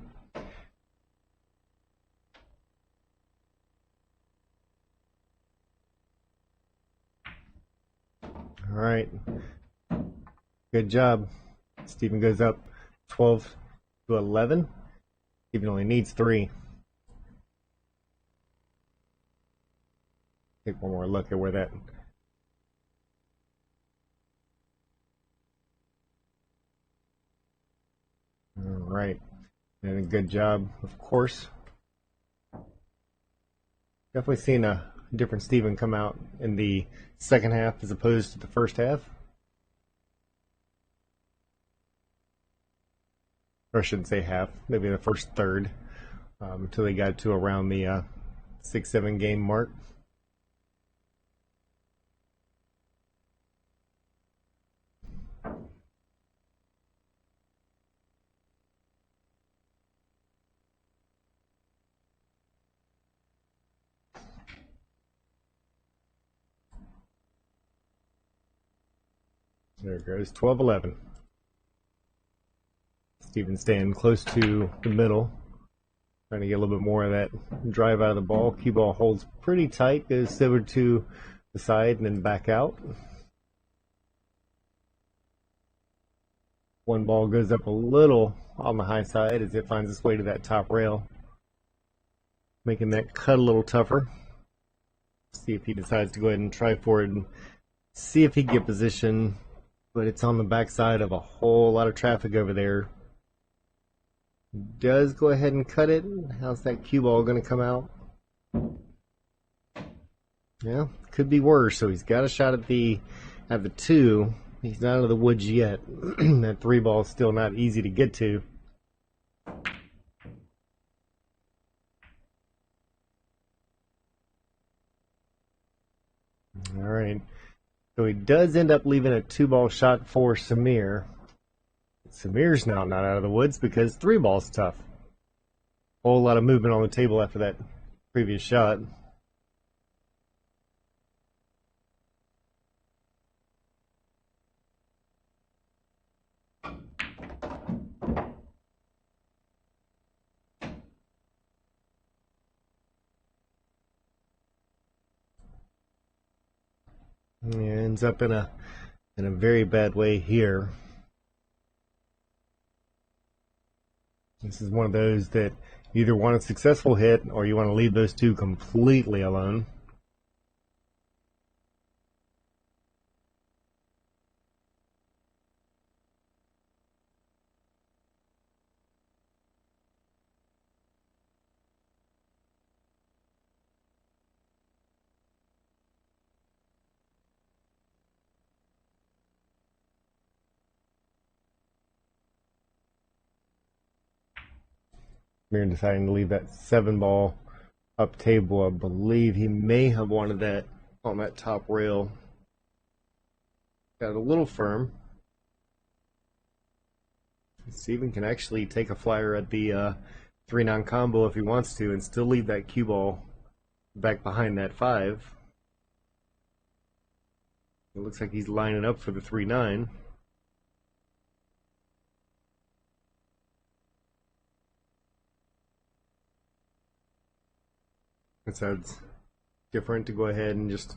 S2: All right, good job. Steven goes up 12-11. Steven only needs 3. Take one more look at where that. All right, and a good job, of course. Definitely seen a different Steven come out in the second half as opposed to the first half. Or I shouldn't say half, maybe the first third. until they got to around the 6-7 game mark. There it goes, 12-11. Steven staying close to the middle, trying to get a little bit more of that drive out of the ball. Cue ball holds pretty tight, goes over to the side and then back out. One ball goes up a little on the high side as it finds its way to that top rail, making that cut a little tougher. See if he decides to go ahead and try for it and see if he can get position, but it's on the backside of a whole lot of traffic over there. Does go ahead and cut it. How's that cue ball going to come out? Yeah, could be worse. So he's got a shot at the 2. He's not out of the woods yet. That 3 ball is still not easy to get to. All right. So he does end up leaving a 2-ball shot for Samir. Samir's now not out of the woods because 3 ball's tough. Whole lot of movement on the table after that previous shot. He ends up in a very bad way here. This is one of those that you either want a successful hit or you want to leave those 2 completely alone. Samir deciding to leave that 7 ball up table. I believe he may have wanted that on that top rail. Got it a little firm. Steven can actually take a flyer at the 3-9 combo if he wants to and still leave that cue ball back behind that 5. It looks like he's lining up for the 3-9. It sounds different to go ahead and just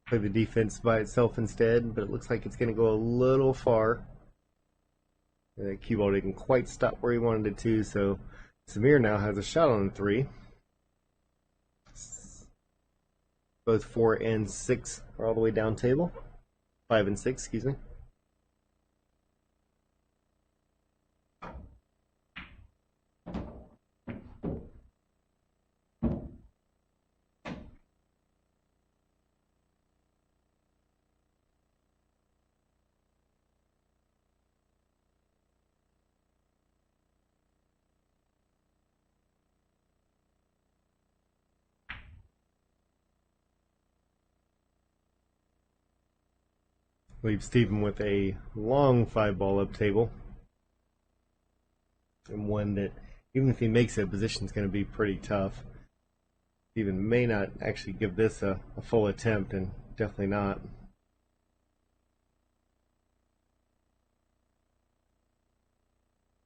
S2: play the defense by itself instead, but it looks like it's going to go a little far. The cue ball didn't quite stop where he wanted it to, so Samir now has a shot on the 3. Both 4 and 6 are all the way down table. 5 and 6, excuse me. Leaves Steven with a long 5 ball up table. And one that, even if he makes it, position is going to be pretty tough. Steven may not actually give this a full attempt, and definitely not.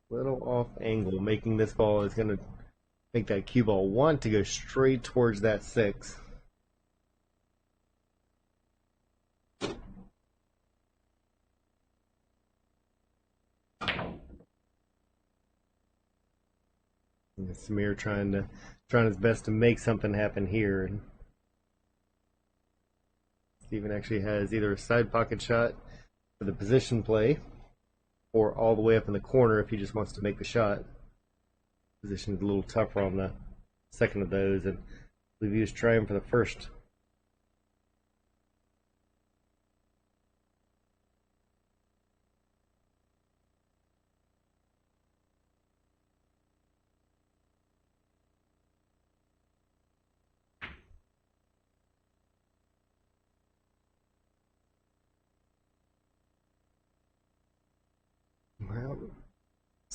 S2: Little off angle, making this ball is going to make that cue ball want to go straight towards that 6. Samir trying his best to make something happen here. And Steven actually has either a side pocket shot for the position play or all the way up in the corner if he just wants to make the shot. Position is a little tougher on the second of those, and I believe he was trying for the first.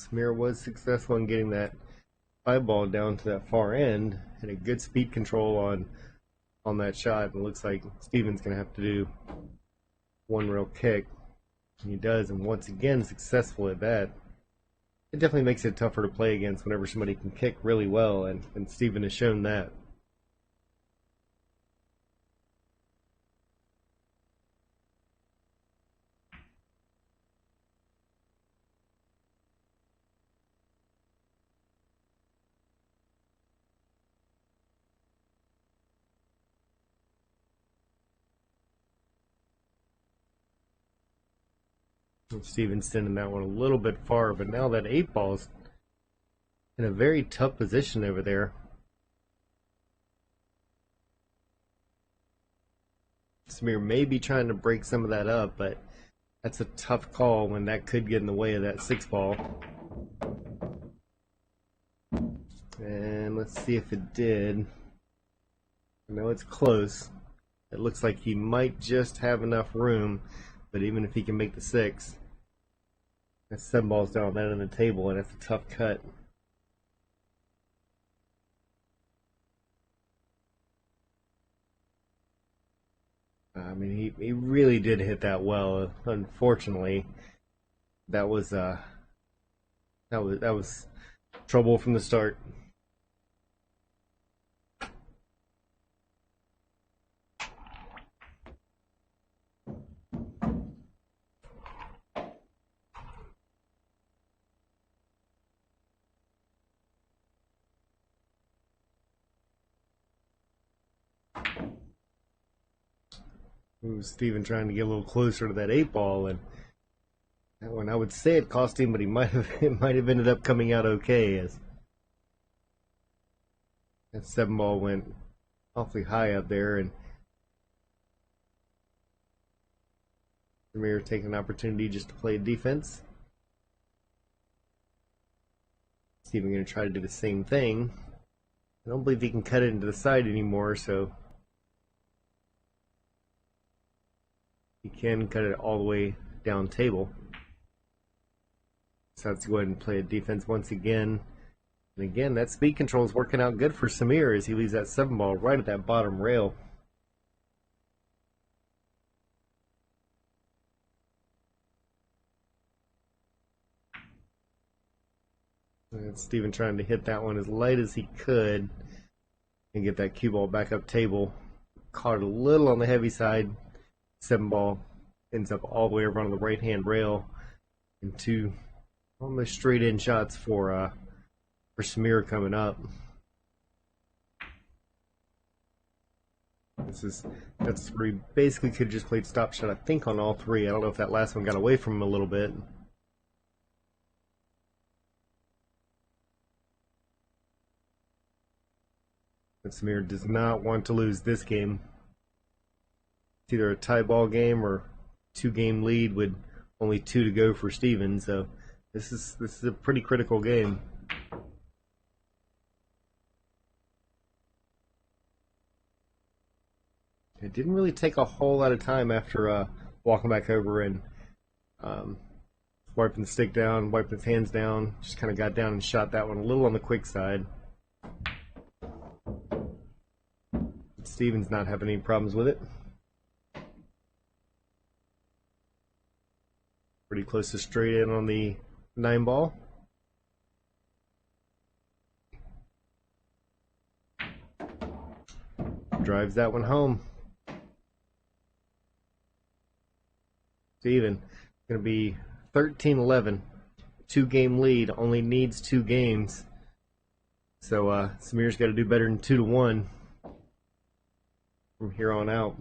S2: Samir was successful in getting that eyeball down to that far end, and a good speed control on that shot. And it looks like Steven's going to have to do one real kick. And he does, and once again successful at that. It definitely makes it tougher to play against whenever somebody can kick really well, and Steven has shown that. Steven's sending that one a little bit far, but now that 8-ball's in a very tough position over there. Samir may be trying to break some of that up, but that's a tough call when that could get in the way of that 6-ball. And let's see if it did. I know it's close. It looks like he might just have enough room, but even if he can make the 6, that's 7 balls down that on the table, and that's a tough cut. I mean, he really did hit that well. Unfortunately, that was trouble from the start. Steven trying to get a little closer to that 8-ball, and that one I would say it cost him, but it might have ended up coming out okay, as that 7-ball went awfully high up there, and Samir taking an opportunity just to play defense. Steven going to try to do the same thing. I don't believe he can cut it into the side anymore, so he can cut it all the way down table. So let's go ahead and play a defense once again. And again, that speed control is working out good for Samir as he leaves that 7-ball right at that bottom rail. And Steven trying to hit that one as light as he could and get that cue ball back up table. Caught a little on the heavy side. 7-ball ends up all the way around the right hand rail, and 2 almost straight in shots for Samir coming up. That's 3. Basically could have just played stop shot, I think, on all 3. I don't know if that last one got away from him a little bit. But Samir does not want to lose this game. It's either a tie ball game or 2-game lead with only 2 to go for Steven, so this is a pretty critical game. It didn't really take a whole lot of time after walking back over and wiping the stick down, wiping his hands down. Just kind of got down and shot that one a little on the quick side. Steven's not having any problems with it. Pretty close to straight in on the 9-ball. Drives that one home. Steven going to be 13-11. 2-game lead. Only needs 2 games. So Samir's got to do better than 2-1 from here on out.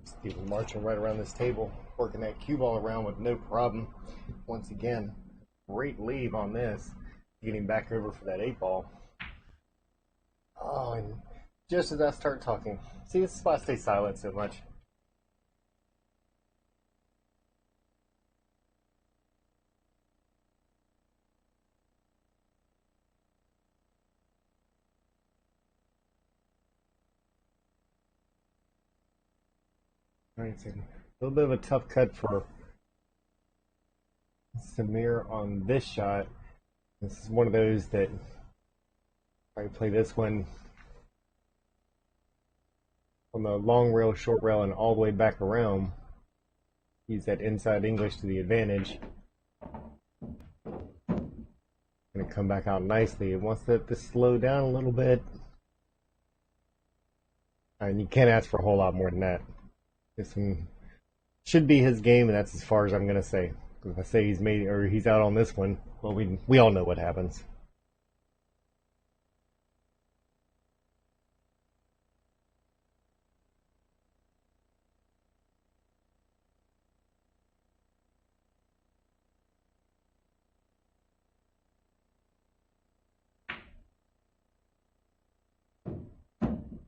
S2: Steven marching right around this table, working that cue ball around with no problem. Once again, great leave on this. Getting back over for that 8 ball. Oh, and just as I start talking, see, this is why I stay silent so much. All right, so a little bit of a tough cut for Samir on this shot. This is one of those that I play this one on the long rail, short rail, and all the way back around. Use that inside English to the advantage. Going to come back out nicely. It wants that to slow down a little bit. And you can't ask for a whole lot more than that. This one should be his game, and that's as far as I'm going to say. If I say he's made or he's out on this one, well, we all know what happens.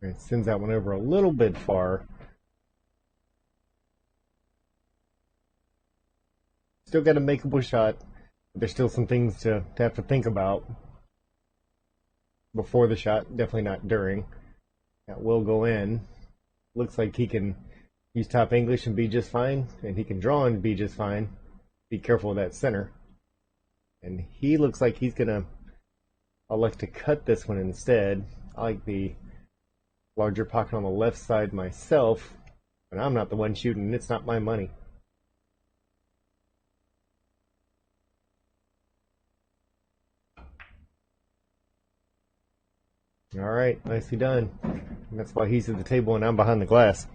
S2: It sends that one over a little bit far. Still got a makeable shot. But there's still some things to have to think about before the shot. Definitely not during. That will go in. Looks like he can use top English and be just fine. And he can draw and be just fine. Be careful with that center. And he looks like he's going to elect to cut this one instead. I like the larger pocket on the left side myself, but I'm not the one shooting. It's not my money. All right, nicely done. And that's why he's at the table and I'm behind the glass.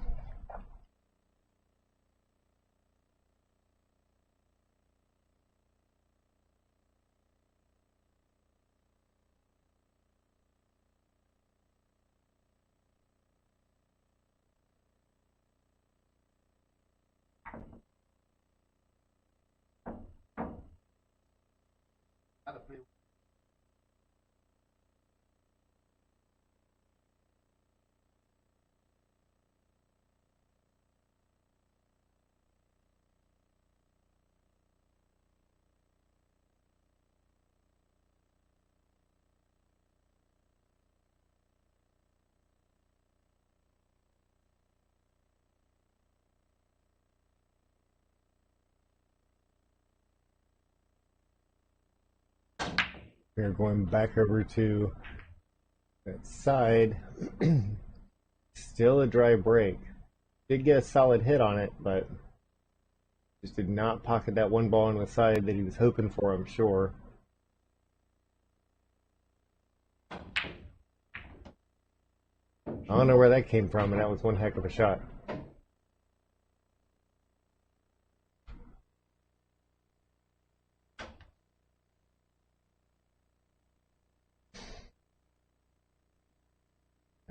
S2: We're going back over to that side. Still a dry break. Did get a solid hit on it, but just did not pocket that one ball on the side that he was hoping for, I'm sure. I don't know where that came from, and that was one heck of a shot.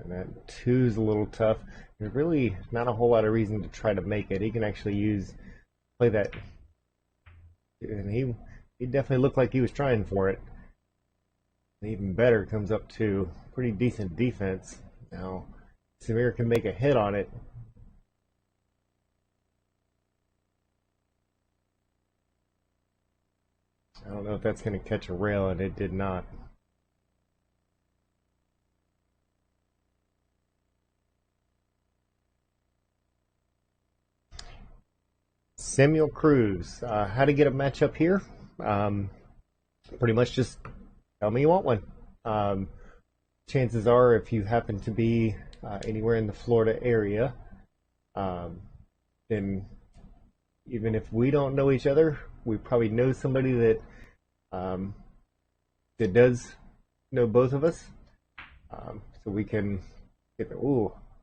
S2: And that two's a little tough. There's really not a whole lot of reason to try to make it. He can actually play that, and he definitely looked like he was trying for it. And even better, comes up to pretty decent defense. Now, Samir can make a hit on it. I don't know if that's going to catch a rail, and it did not. Samuel Cruz, how to get a matchup here? Pretty much just tell me you want one. Chances are, if you happen to be anywhere in the Florida area, then even if we don't know each other, we probably know somebody that that does know both of us. So we can get the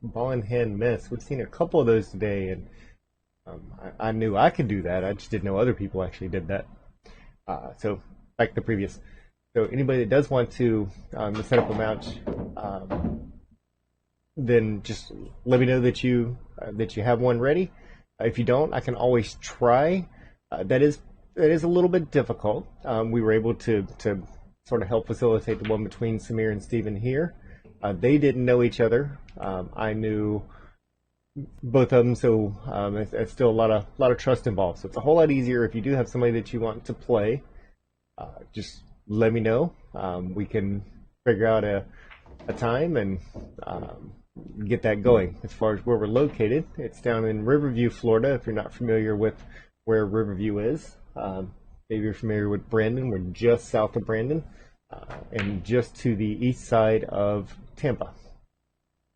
S2: ball in hand miss. We've seen a couple of those today, and I knew I could do that. I just didn't know other people actually did that. So back to the previous. So anybody that does want to set up a match, then just let me know that you have one ready. If you don't, I can always try. That is a little bit difficult. We were able to sort of help facilitate the one between Samir and Steven here. They didn't know each other. I knew both of them, so it's still a lot of trust involved. So it's a whole lot easier if you do have somebody that you want to play. Just let me know. We can figure out a time and get that going. As far as where we're located, it's down in Riverview, Florida. If you're not familiar with where Riverview is, maybe you're familiar with Brandon. We're just south of Brandon and just to the east side of Tampa.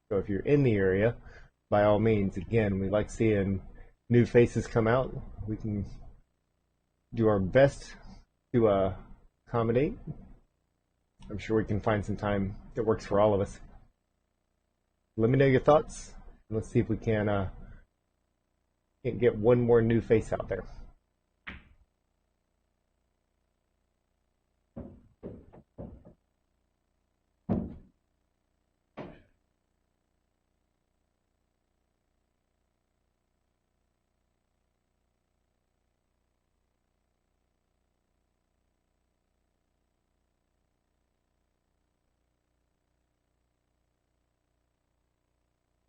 S2: So if you're in the area, by all means, again, we like seeing new faces come out. We can do our best to accommodate. I'm sure we can find some time that works for all of us. Let me know your thoughts. Let's see if we can get one more new face out there.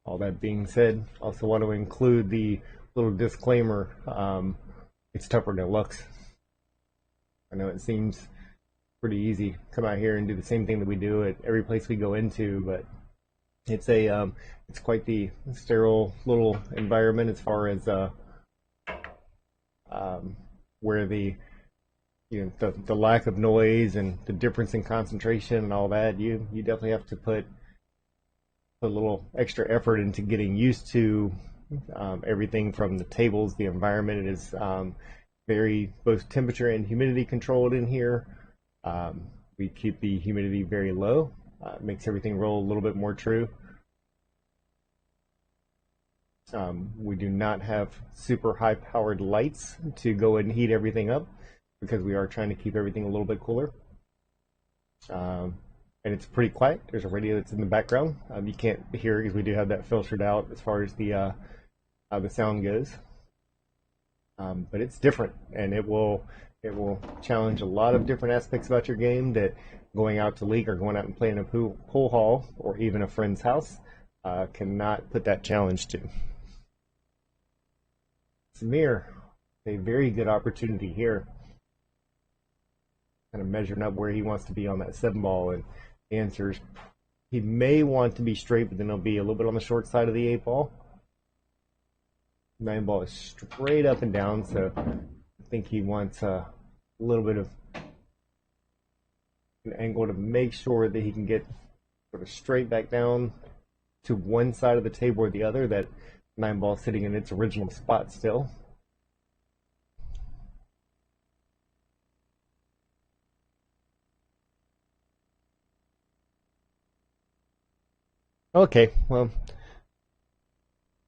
S2: All that being said, also want to include the little disclaimer. It's tougher than it looks. I know it seems pretty easy to come out here and do the same thing that we do at every place we go into, but it's quite the sterile little environment as far as where the lack of noise and the difference in concentration and all that. You definitely have to put a little extra effort into getting used to everything from the tables, the environment. It is very both temperature and humidity controlled in here. We keep the humidity very low. It makes everything roll a little bit more true. We do not have super high powered lights to go and heat everything up because we are trying to keep everything a little bit cooler. And it's pretty quiet. There's a radio that's in the background. You can't hear it because we do have that filtered out as far as the sound goes. But it's different, and it will challenge a lot of different aspects about your game that going out to league or going out and playing a pool hall or even a friend's house cannot put that challenge to. Samir, a very good opportunity here. Kind of measuring up where he wants to be on that 7-ball, and the answer is he may want to be straight, but then he'll be a little bit on the short side of the 8-ball. 9-ball is straight up and down, so I think he wants a little bit of an angle to make sure that he can get sort of straight back down to one side of the table or the other, that 9-ball sitting in its original spot still. Okay, well,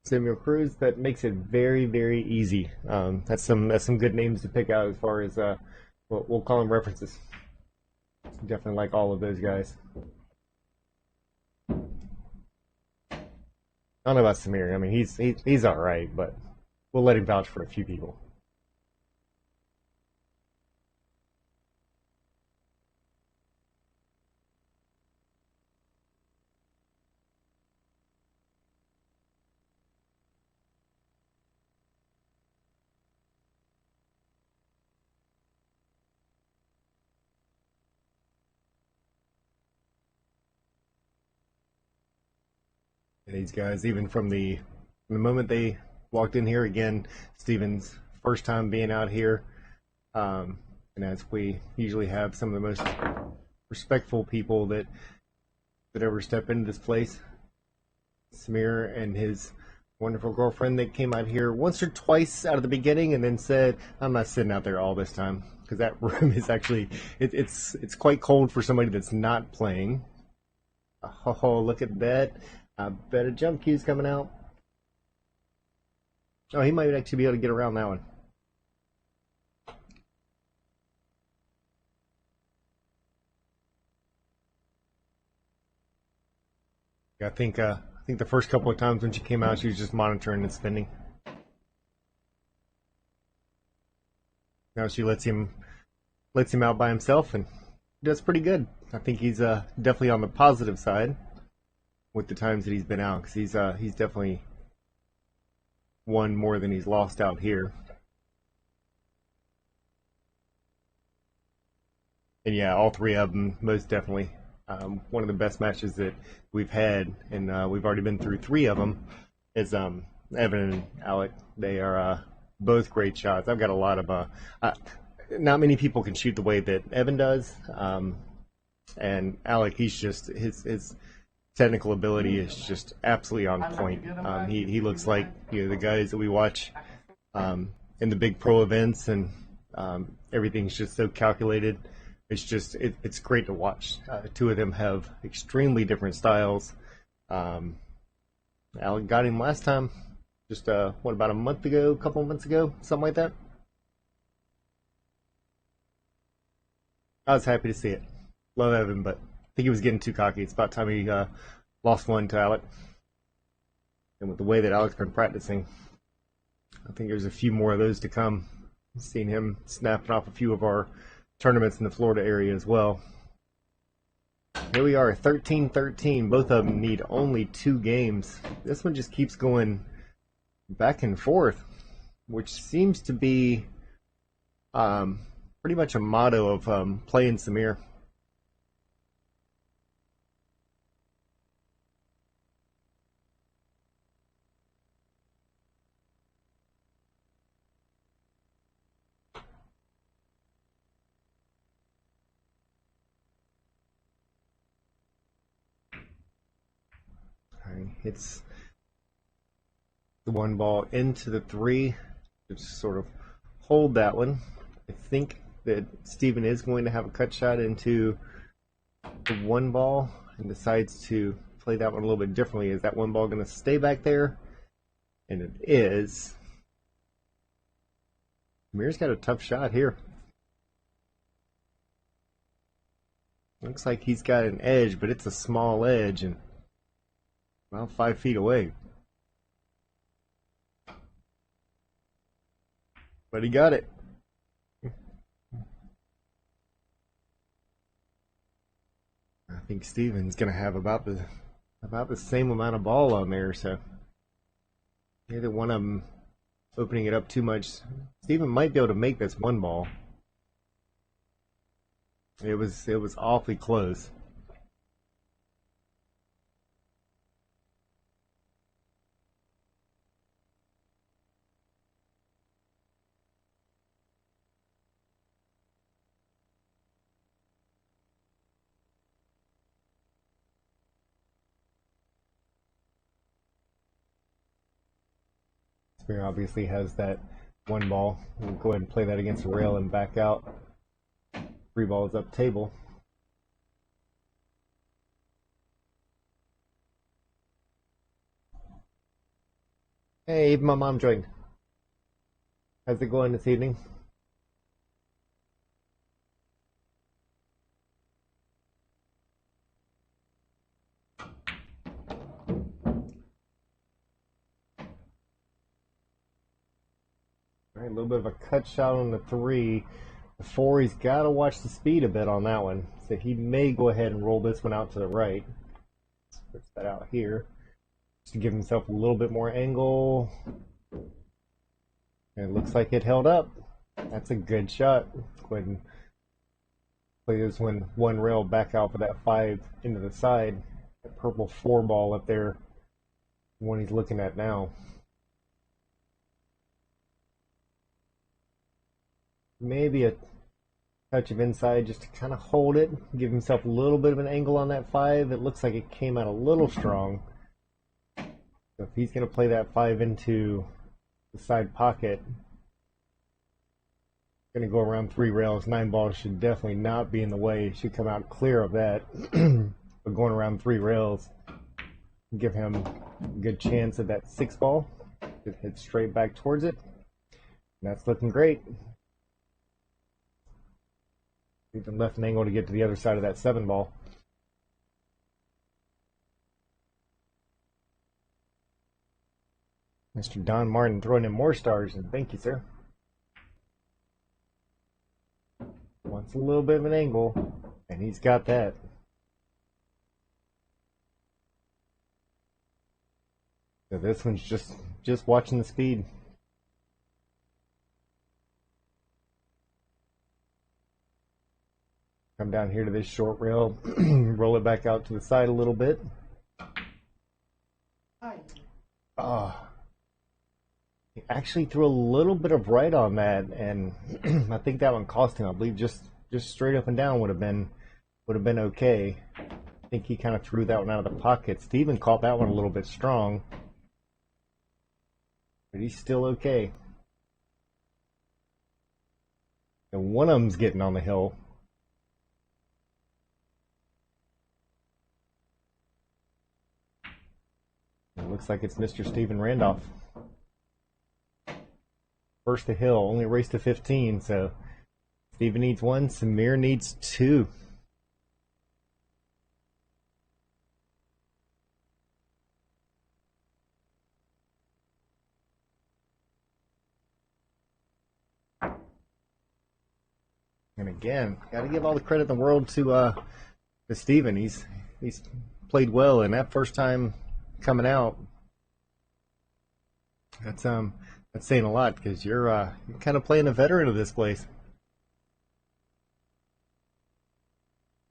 S2: Samuel Cruz, that makes it very, very easy. That's some good names to pick out as far as we'll call them references. Definitely like all of those guys. I don't know about Samir. I mean, he's all right, but we'll let him vouch for a few people. These guys, even from the moment they walked in here, again, Steven's first time being out here, and as we usually have some of the most respectful people that ever step into this place. Samir and his wonderful girlfriend that came out here once or twice out of the beginning, and then said, "I'm not sitting out there all this time," because that room is actually it's quite cold for somebody that's not playing. Oh, look at that! I bet a jump cue's coming out. Oh, he might actually be able to get around that one. I think think the first couple of times when she came out, she was just monitoring and spinning. Now she lets him out by himself and does pretty good. I think he's definitely on the positive side with the times that he's been out, because he's definitely won more than he's lost out here. And yeah, all three of them most definitely one of the best matches that we've had, and we've already been through three of them. Is Evan and Alec. They are both great shots. I've got a lot of not many people can shoot the way that Evan does, and Alec, he's just his technical ability is just absolutely on point. He looks like, you know, the guys that we watch in the big pro events, and everything's just so calculated. It's just it's great to watch. Two of them have extremely different styles. Alec got him last time, just what, about a month ago, a couple of months ago, something like that. I was happy to see it. Love Evan, but I think he was getting too cocky. It's about time he lost one to Alec. And with the way that Alec's been practicing, I think there's a few more of those to come. I've seen him snapping off a few of our tournaments in the Florida area as well. Here we are, 13-13. Both of them need only 2 games. This one just keeps going back and forth, which seems to be pretty much a motto of playing Samir. Hits the one ball into the 3. Just sort of hold that one. I think that Steven is going to have a cut shot into the 1 ball and decides to play that one a little bit differently. Is that 1 ball going to stay back there? And it is. Amir's got a tough shot here. Looks like he's got an edge, but it's a small edge, and about 5 feet away. But he got it. I think Steven's gonna have about the same amount of ball on there, so neither one of them opening it up too much. Steven might be able to make this 1 ball. It was awfully close. Samir obviously has that 1 ball. We'll go ahead and play that against the rail and back out. 3 balls up table. Hey, even my mom joined. How's it going this evening? All right, a little bit of a cut shot on the 3. The 4, he's got to watch the speed a bit on that one. So he may go ahead and roll this one out to the right. Switch that out here, just to give himself a little bit more angle. And it looks like it held up. That's a good shot. Go ahead and play this one rail back out for that 5 into the side. That purple 4 ball up there, the one he's looking at now. Maybe a touch of inside just to kind of hold it, give himself a little bit of an angle on that 5. It looks like it came out a little strong. So if he's going to play that 5 into the side pocket, going to go around 3 rails. 9 balls should definitely not be in the way. It should come out clear of that. But going around 3 rails, give him a good chance at that 6 ball. It hits straight back towards it. And that's looking great. Even left an angle to get to the other side of that 7 ball. Mr. Don Martin throwing in more stars, and thank you, sir. Wants a little bit of an angle, and he's got that. So this one's just watching the speed. Come down here to this short rail, roll it back out to the side a little bit. He actually threw a little bit of right on that, and I think that one cost him. I believe just straight up and down would have been okay. I think he kind of threw that one out of the pocket. Steven caught that one a little bit strong, but he's still okay. And one of them's getting on the hill. It looks like it's Mr. Steven Randolph. First to hill, only a race to 15, so Steven needs one, Samir needs two. And again, got to give all the credit in the world to Steven. He's played well, and that first time coming out, that's saying a lot, because you're kind of playing a veteran of this place.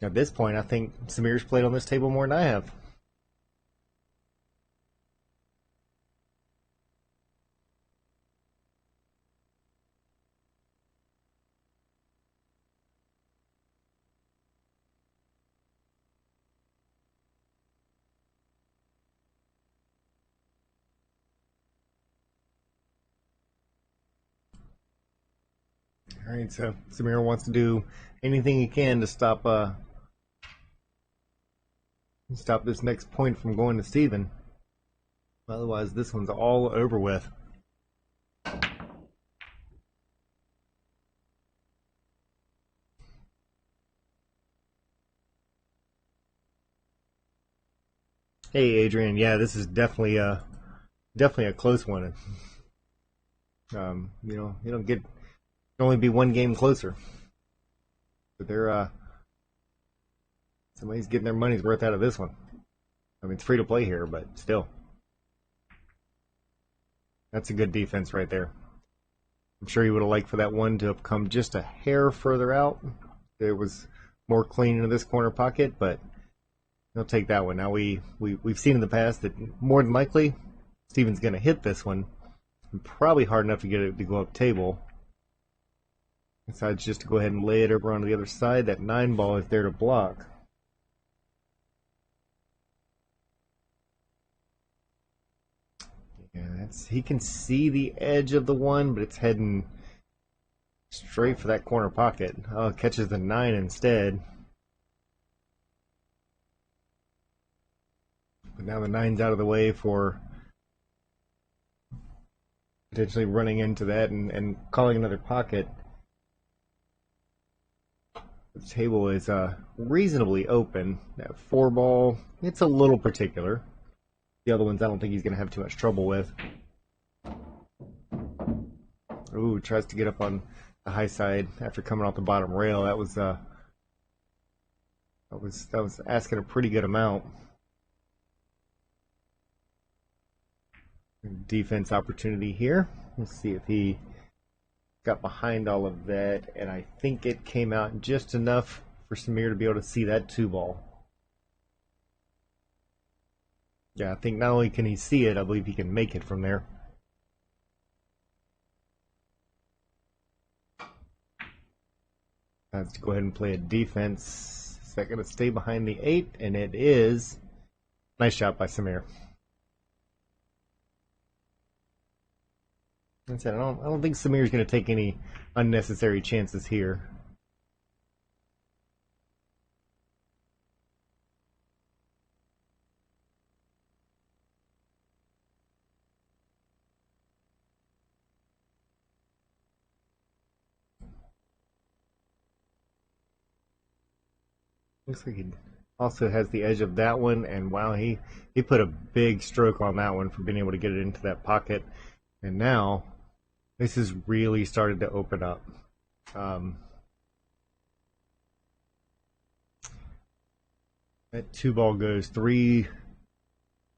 S2: At this point, I think Samir's played on this table more than I have. All right, so Samir wants to do anything he can to stop this next point from going to Steven. Otherwise, this one's all over with. Hey, Adrian. Yeah, this is definitely a close one. You don't get. Can only be one game closer. But they're somebody's getting their money's worth out of this one. I mean, it's free to play here, but still. That's a good defense right there. I'm sure you would have liked for that one to have come just a hair further out. It was more clean into this corner pocket, but they'll take that one. Now we've seen in the past that more than likely Steven's going to hit this one. Probably hard enough to get it to go up table. Decides just to go ahead and lay it over onto the other side. That 9 ball is there to block. Yeah, he can see the edge of the one, but it's heading straight for that corner pocket. Oh, it catches the 9 instead. But now the 9's out of the way for potentially running into that and calling another pocket. The table is reasonably open. That 4 ball, it's a little particular. The other ones I don't think he's going to have too much trouble with. Ooh, tries to get up on the high side after coming off the bottom rail. That was asking a pretty good amount. Defense opportunity here. Let's see if he got behind all of that, and I think it came out just enough for Samir to be able to see that 2 ball. Yeah, I think not only can he see it, I believe he can make it from there. Has to go ahead and play a defense. Is that going to stay behind the 8? And it is. Nice shot by Samir. I said, I don't think Samir's going to take any unnecessary chances here. Looks like Also has the edge of that one, and wow, he put a big stroke on that one for being able to get it into that pocket. And now this has really started to open up. That 2 ball goes 3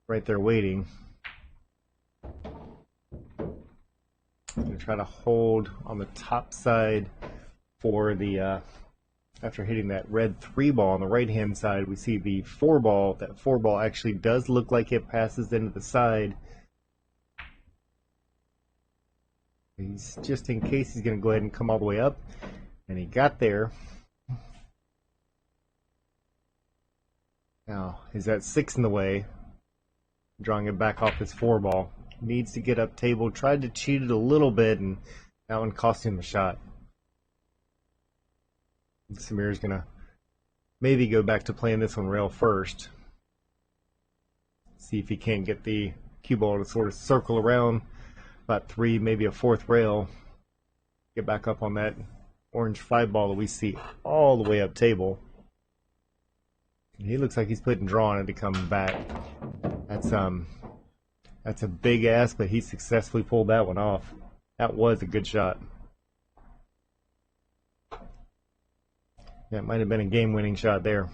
S2: right there waiting. Gonna try to hold on the top side for the after hitting that red 3 ball on the right hand side. We see the 4 ball. That 4 ball actually does look like it passes into the side. He's just in case he's going to go ahead and come all the way up, and he got there. Now, is that 6 in the way? Drawing it back off his 4 ball. Needs to get up table. Tried to cheat it a little bit, and that one cost him a shot. Samir's going to maybe go back to playing this one rail first. See if he can't get the cue ball to sort of circle around about 3, maybe a 4th rail. Get back up on that orange 5 ball that we see all the way up table. He looks like he's putting draw on it to come back. That's a big ask, but he successfully pulled that one off. That was a good shot. That might have been a game-winning shot there.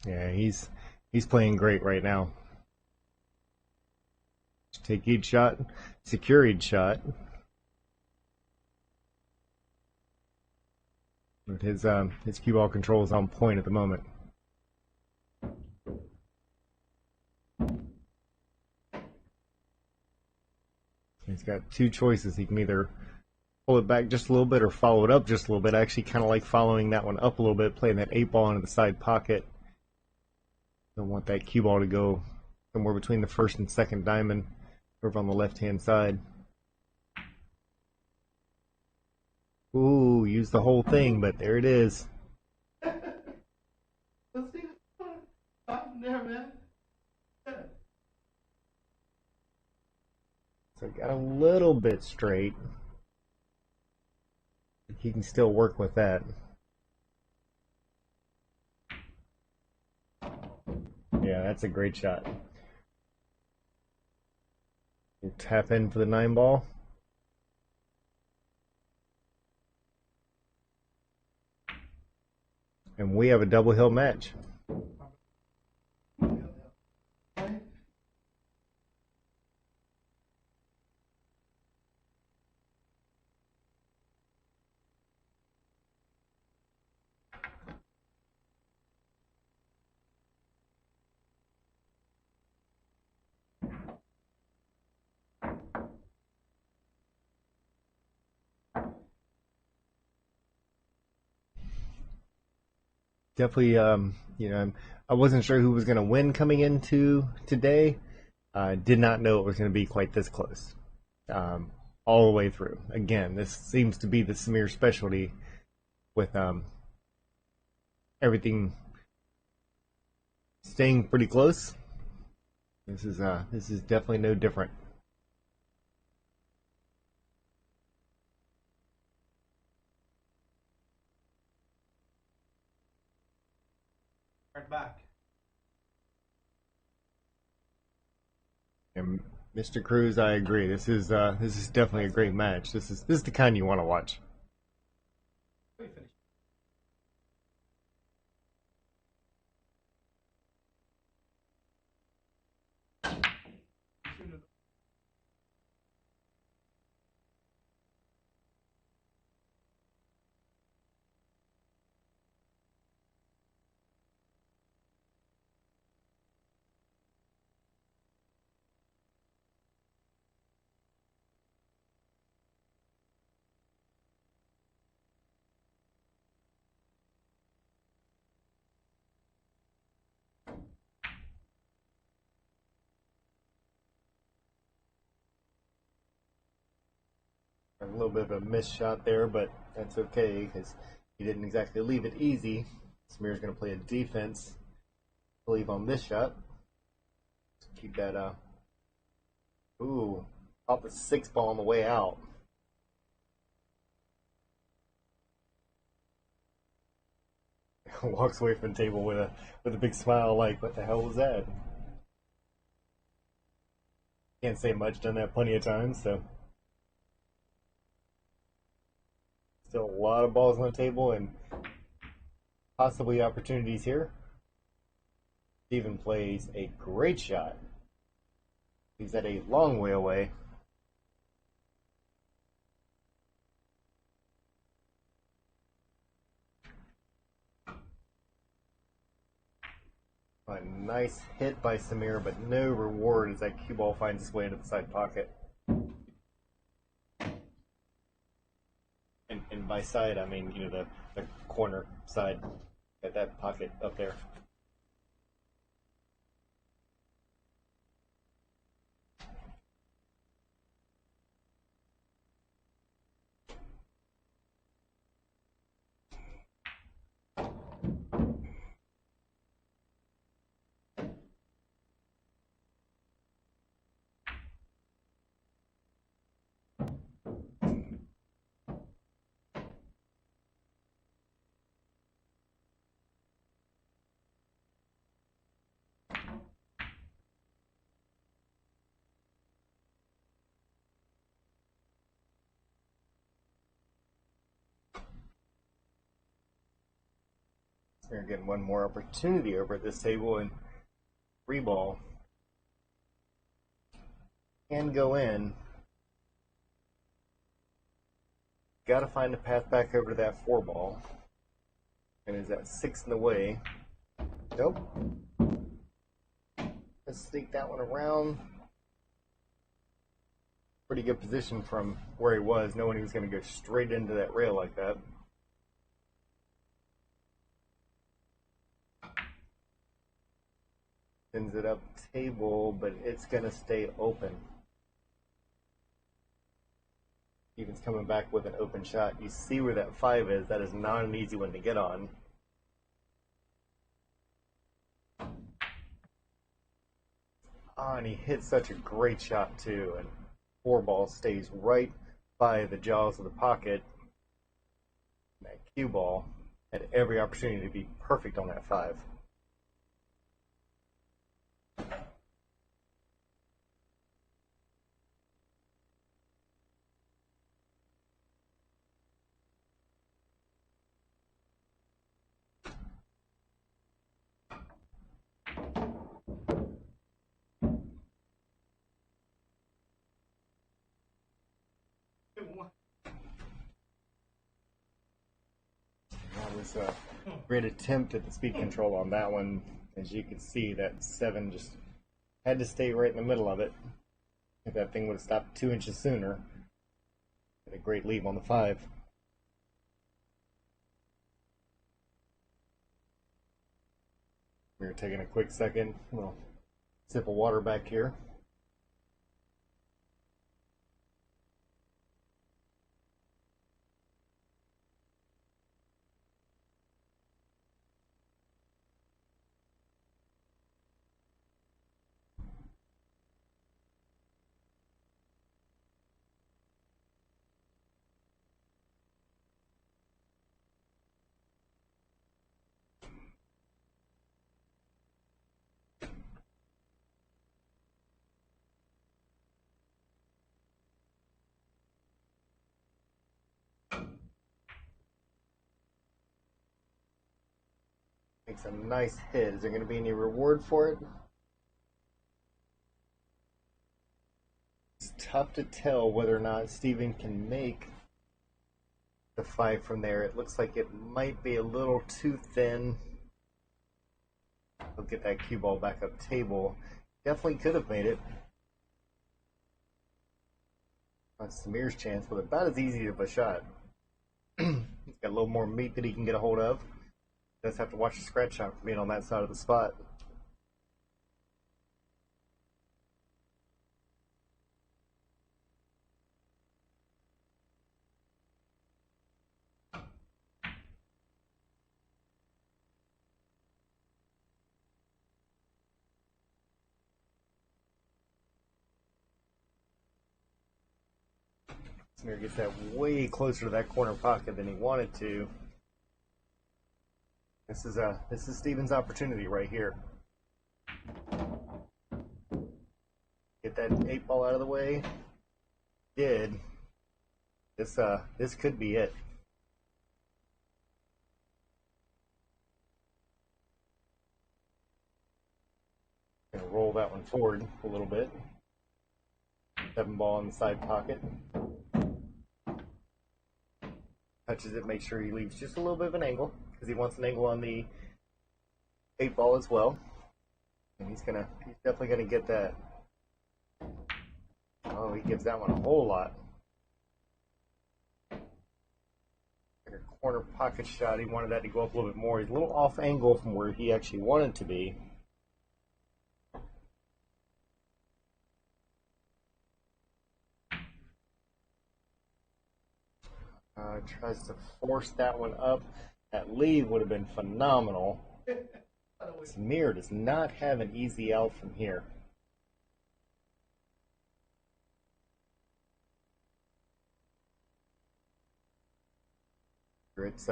S2: Yeah, he's playing great right now. Take each shot, secure each shot. But his cue ball control is on point at the moment. He's got 2 choices. He can either pull it back just a little bit or follow it up just a little bit. I actually kind of like following that one up a little bit, playing that 8 ball into the side pocket. Don't want that cue ball to go somewhere between the 1st and 2nd diamond over on the left-hand side. Ooh, use the whole thing, but there it is.
S1: Let's see. I'm there, man.
S2: So got a little bit straight. He can still work with that. Yeah, that's a great shot. We'll tap in for the 9 ball. And we have a double hill match. Definitely, I wasn't sure who was going to win coming into today. Did not know it was going to be quite this close, all the way through. Again, this seems to be the Samir specialty, with everything staying pretty close. This is definitely no different.
S1: Back.
S2: And Mr. Cruz, I agree. This is definitely a great match. This is the kind you want to watch. A little bit of a missed shot there, but that's okay because he didn't exactly leave it easy. Samir's going to play a defense. believe on this shot. Just keep that ooh, off the 6 ball on the way out. Walks away from the table with a big smile, like, what the hell was that? Can't say much, done that plenty of times, so still a lot of balls on the table and possibly opportunities here. Steven plays a great shot. He's at a long way away. A nice hit by Samir, but no reward as that cue ball finds its way into the side pocket. And by side, I mean, you know, the corner side, at that pocket up there. We're getting one more opportunity over at this table, and 3 ball can go in. Got to find a path back over to that 4 ball. And is that 6 in the way? Nope. Let's sneak that one around. Pretty good position from where he was, knowing he was going to go straight into that rail like that. Sends it up table, but it's going to stay open. Steven's coming back with an open shot. You see where that 5 is. That is not an easy one to get on. And he hits such a great shot too. And 4 ball stays right by the jaws of the pocket. That cue ball had every opportunity to be perfect on that 5. That was a great attempt at the speed control on that one. As you can see, that 7 just had to stay right in the middle of it. If that thing would have stopped 2 inches sooner, had a great leave on the 5. We're taking a quick second, a little sip of water back here. Makes a nice hit. Is there going to be any reward for it? It's tough to tell whether or not Steven can make the 5 from there. It looks like it might be a little too thin. He'll get that cue ball back up table. Definitely could have made it. That's Samir's chance, but about as easy of a shot. He's got a little more meat that he can get a hold of. Does have to watch the scratch shot for being on that side of the spot. Samir gets that way closer to that corner pocket than he wanted to. This is Steven's opportunity right here. Get that 8-ball out of the way. Did. This could be it. Gonna roll that one forward a little bit. 7-ball in the side pocket. Touches it, make sure he leaves just a little bit of an angle because he wants an angle on the 8-ball as well. And he's definitely gonna get that. Oh, he gives that one a whole lot. Like a corner pocket shot. He wanted that to go up a little bit more. He's a little off angle from where he actually wanted to be. Tries to force that one up. That lead would have been phenomenal. Samir does not have an easy out from here. Its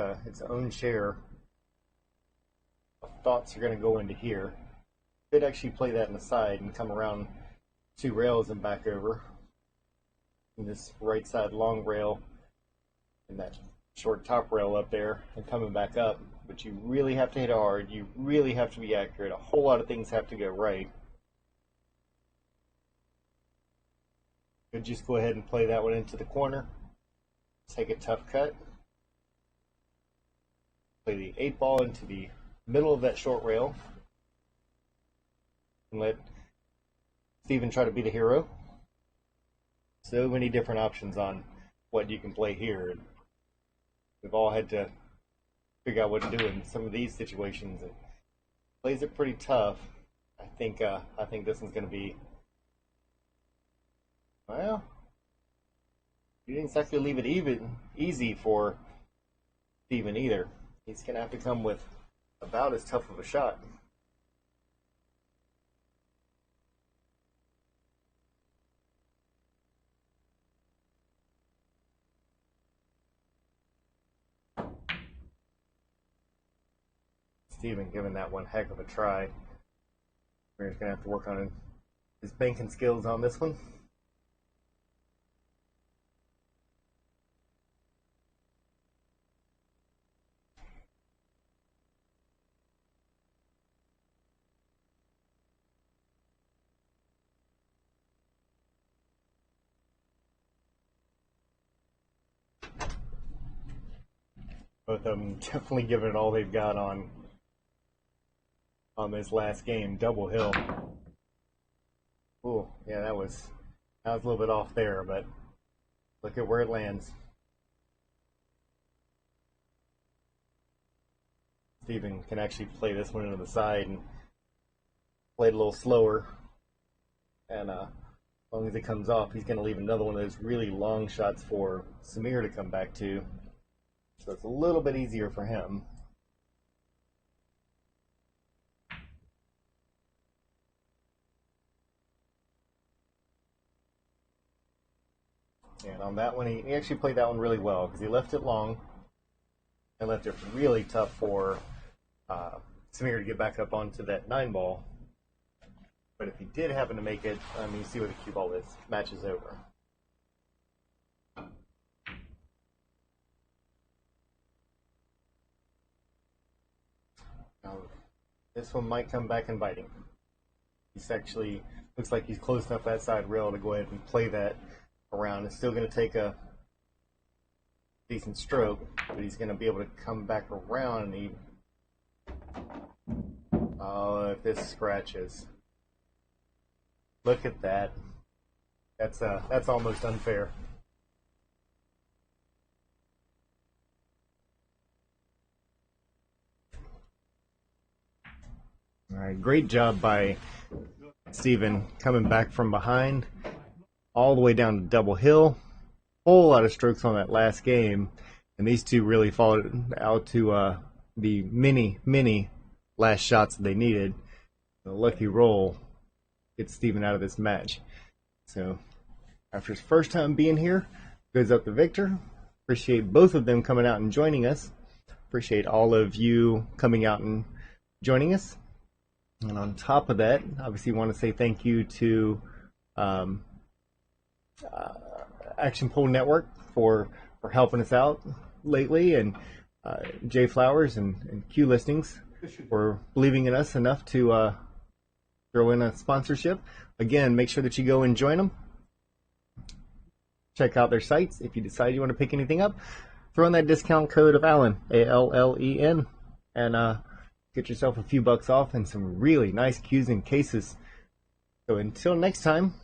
S2: own share of thoughts are going to go into here. Could actually play that in the side and come around 2 rails and back over. And this right side long rail and that short top rail up there and coming back up. But you really have to hit hard. You really have to be accurate. A whole lot of things have to go right. Could just go ahead and play that one into the corner. Take a tough cut. Play the 8-ball into the middle of that short rail. And let Steven try to be the hero. So many different options on what you can play here. We've all had to figure out what to do in some of these situations. It plays it pretty tough. I think this one's going to be, well, you didn't exactly leave it easy for Steven either. He's going to have to come with about as tough of a shot. Steven giving that one heck of a try. We're just going to have to work on his banking skills on this one. Both of them definitely giving it all they've got on this last game. Double hill. Ooh, yeah, that was a little bit off there, but look at where it lands. Steven can actually play this one into the side and play it a little slower. And as long as it comes off, he's going to leave another one of those really long shots for Samir to come back to. So it's a little bit easier for him. And on that one, he actually played that one really well because he left it long and left it really tough for Samir to get back up onto that 9-ball. But if he did happen to make it, you see where the cue ball is. Match is over. Now, this one might come back and bite him. He's actually, looks like he's close enough that side rail to go ahead and play that around. It's still going to take a decent stroke, but he's going to be able to come back around and oh, if this scratches. Look at that. That's almost unfair. All right, great job by Steven coming back from behind all the way down to double hill. Whole lot of strokes on that last game, and these two really followed out to the mini last shots that they needed. A lucky roll gets Steven out of this match. So after his first time being here, goes up to Victor. Appreciate both of them coming out and joining us. Appreciate all of you coming out and joining us. And on top of that, obviously want to say thank you to Action Pool Network for helping us out lately, and J Flowers and Q Listings for believing in us enough to throw in a sponsorship. Again, make sure that you go and join them. Check out their sites. If you decide you want to pick anything up, throw in that discount code of Allen, ALLEN, and get yourself a few bucks off and some really nice cues and cases. So until next time,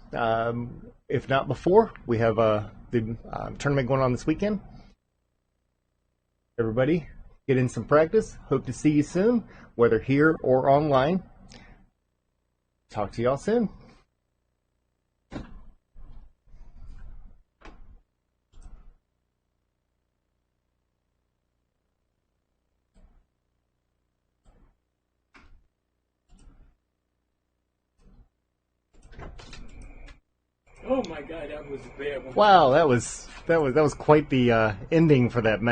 S2: if not before, we have the tournament going on this weekend. Everybody, get in some practice. Hope to see you soon, whether here or online. Talk to y'all soon.
S3: Oh my God, that was a bad one.
S2: Wow, that was quite the ending for that match.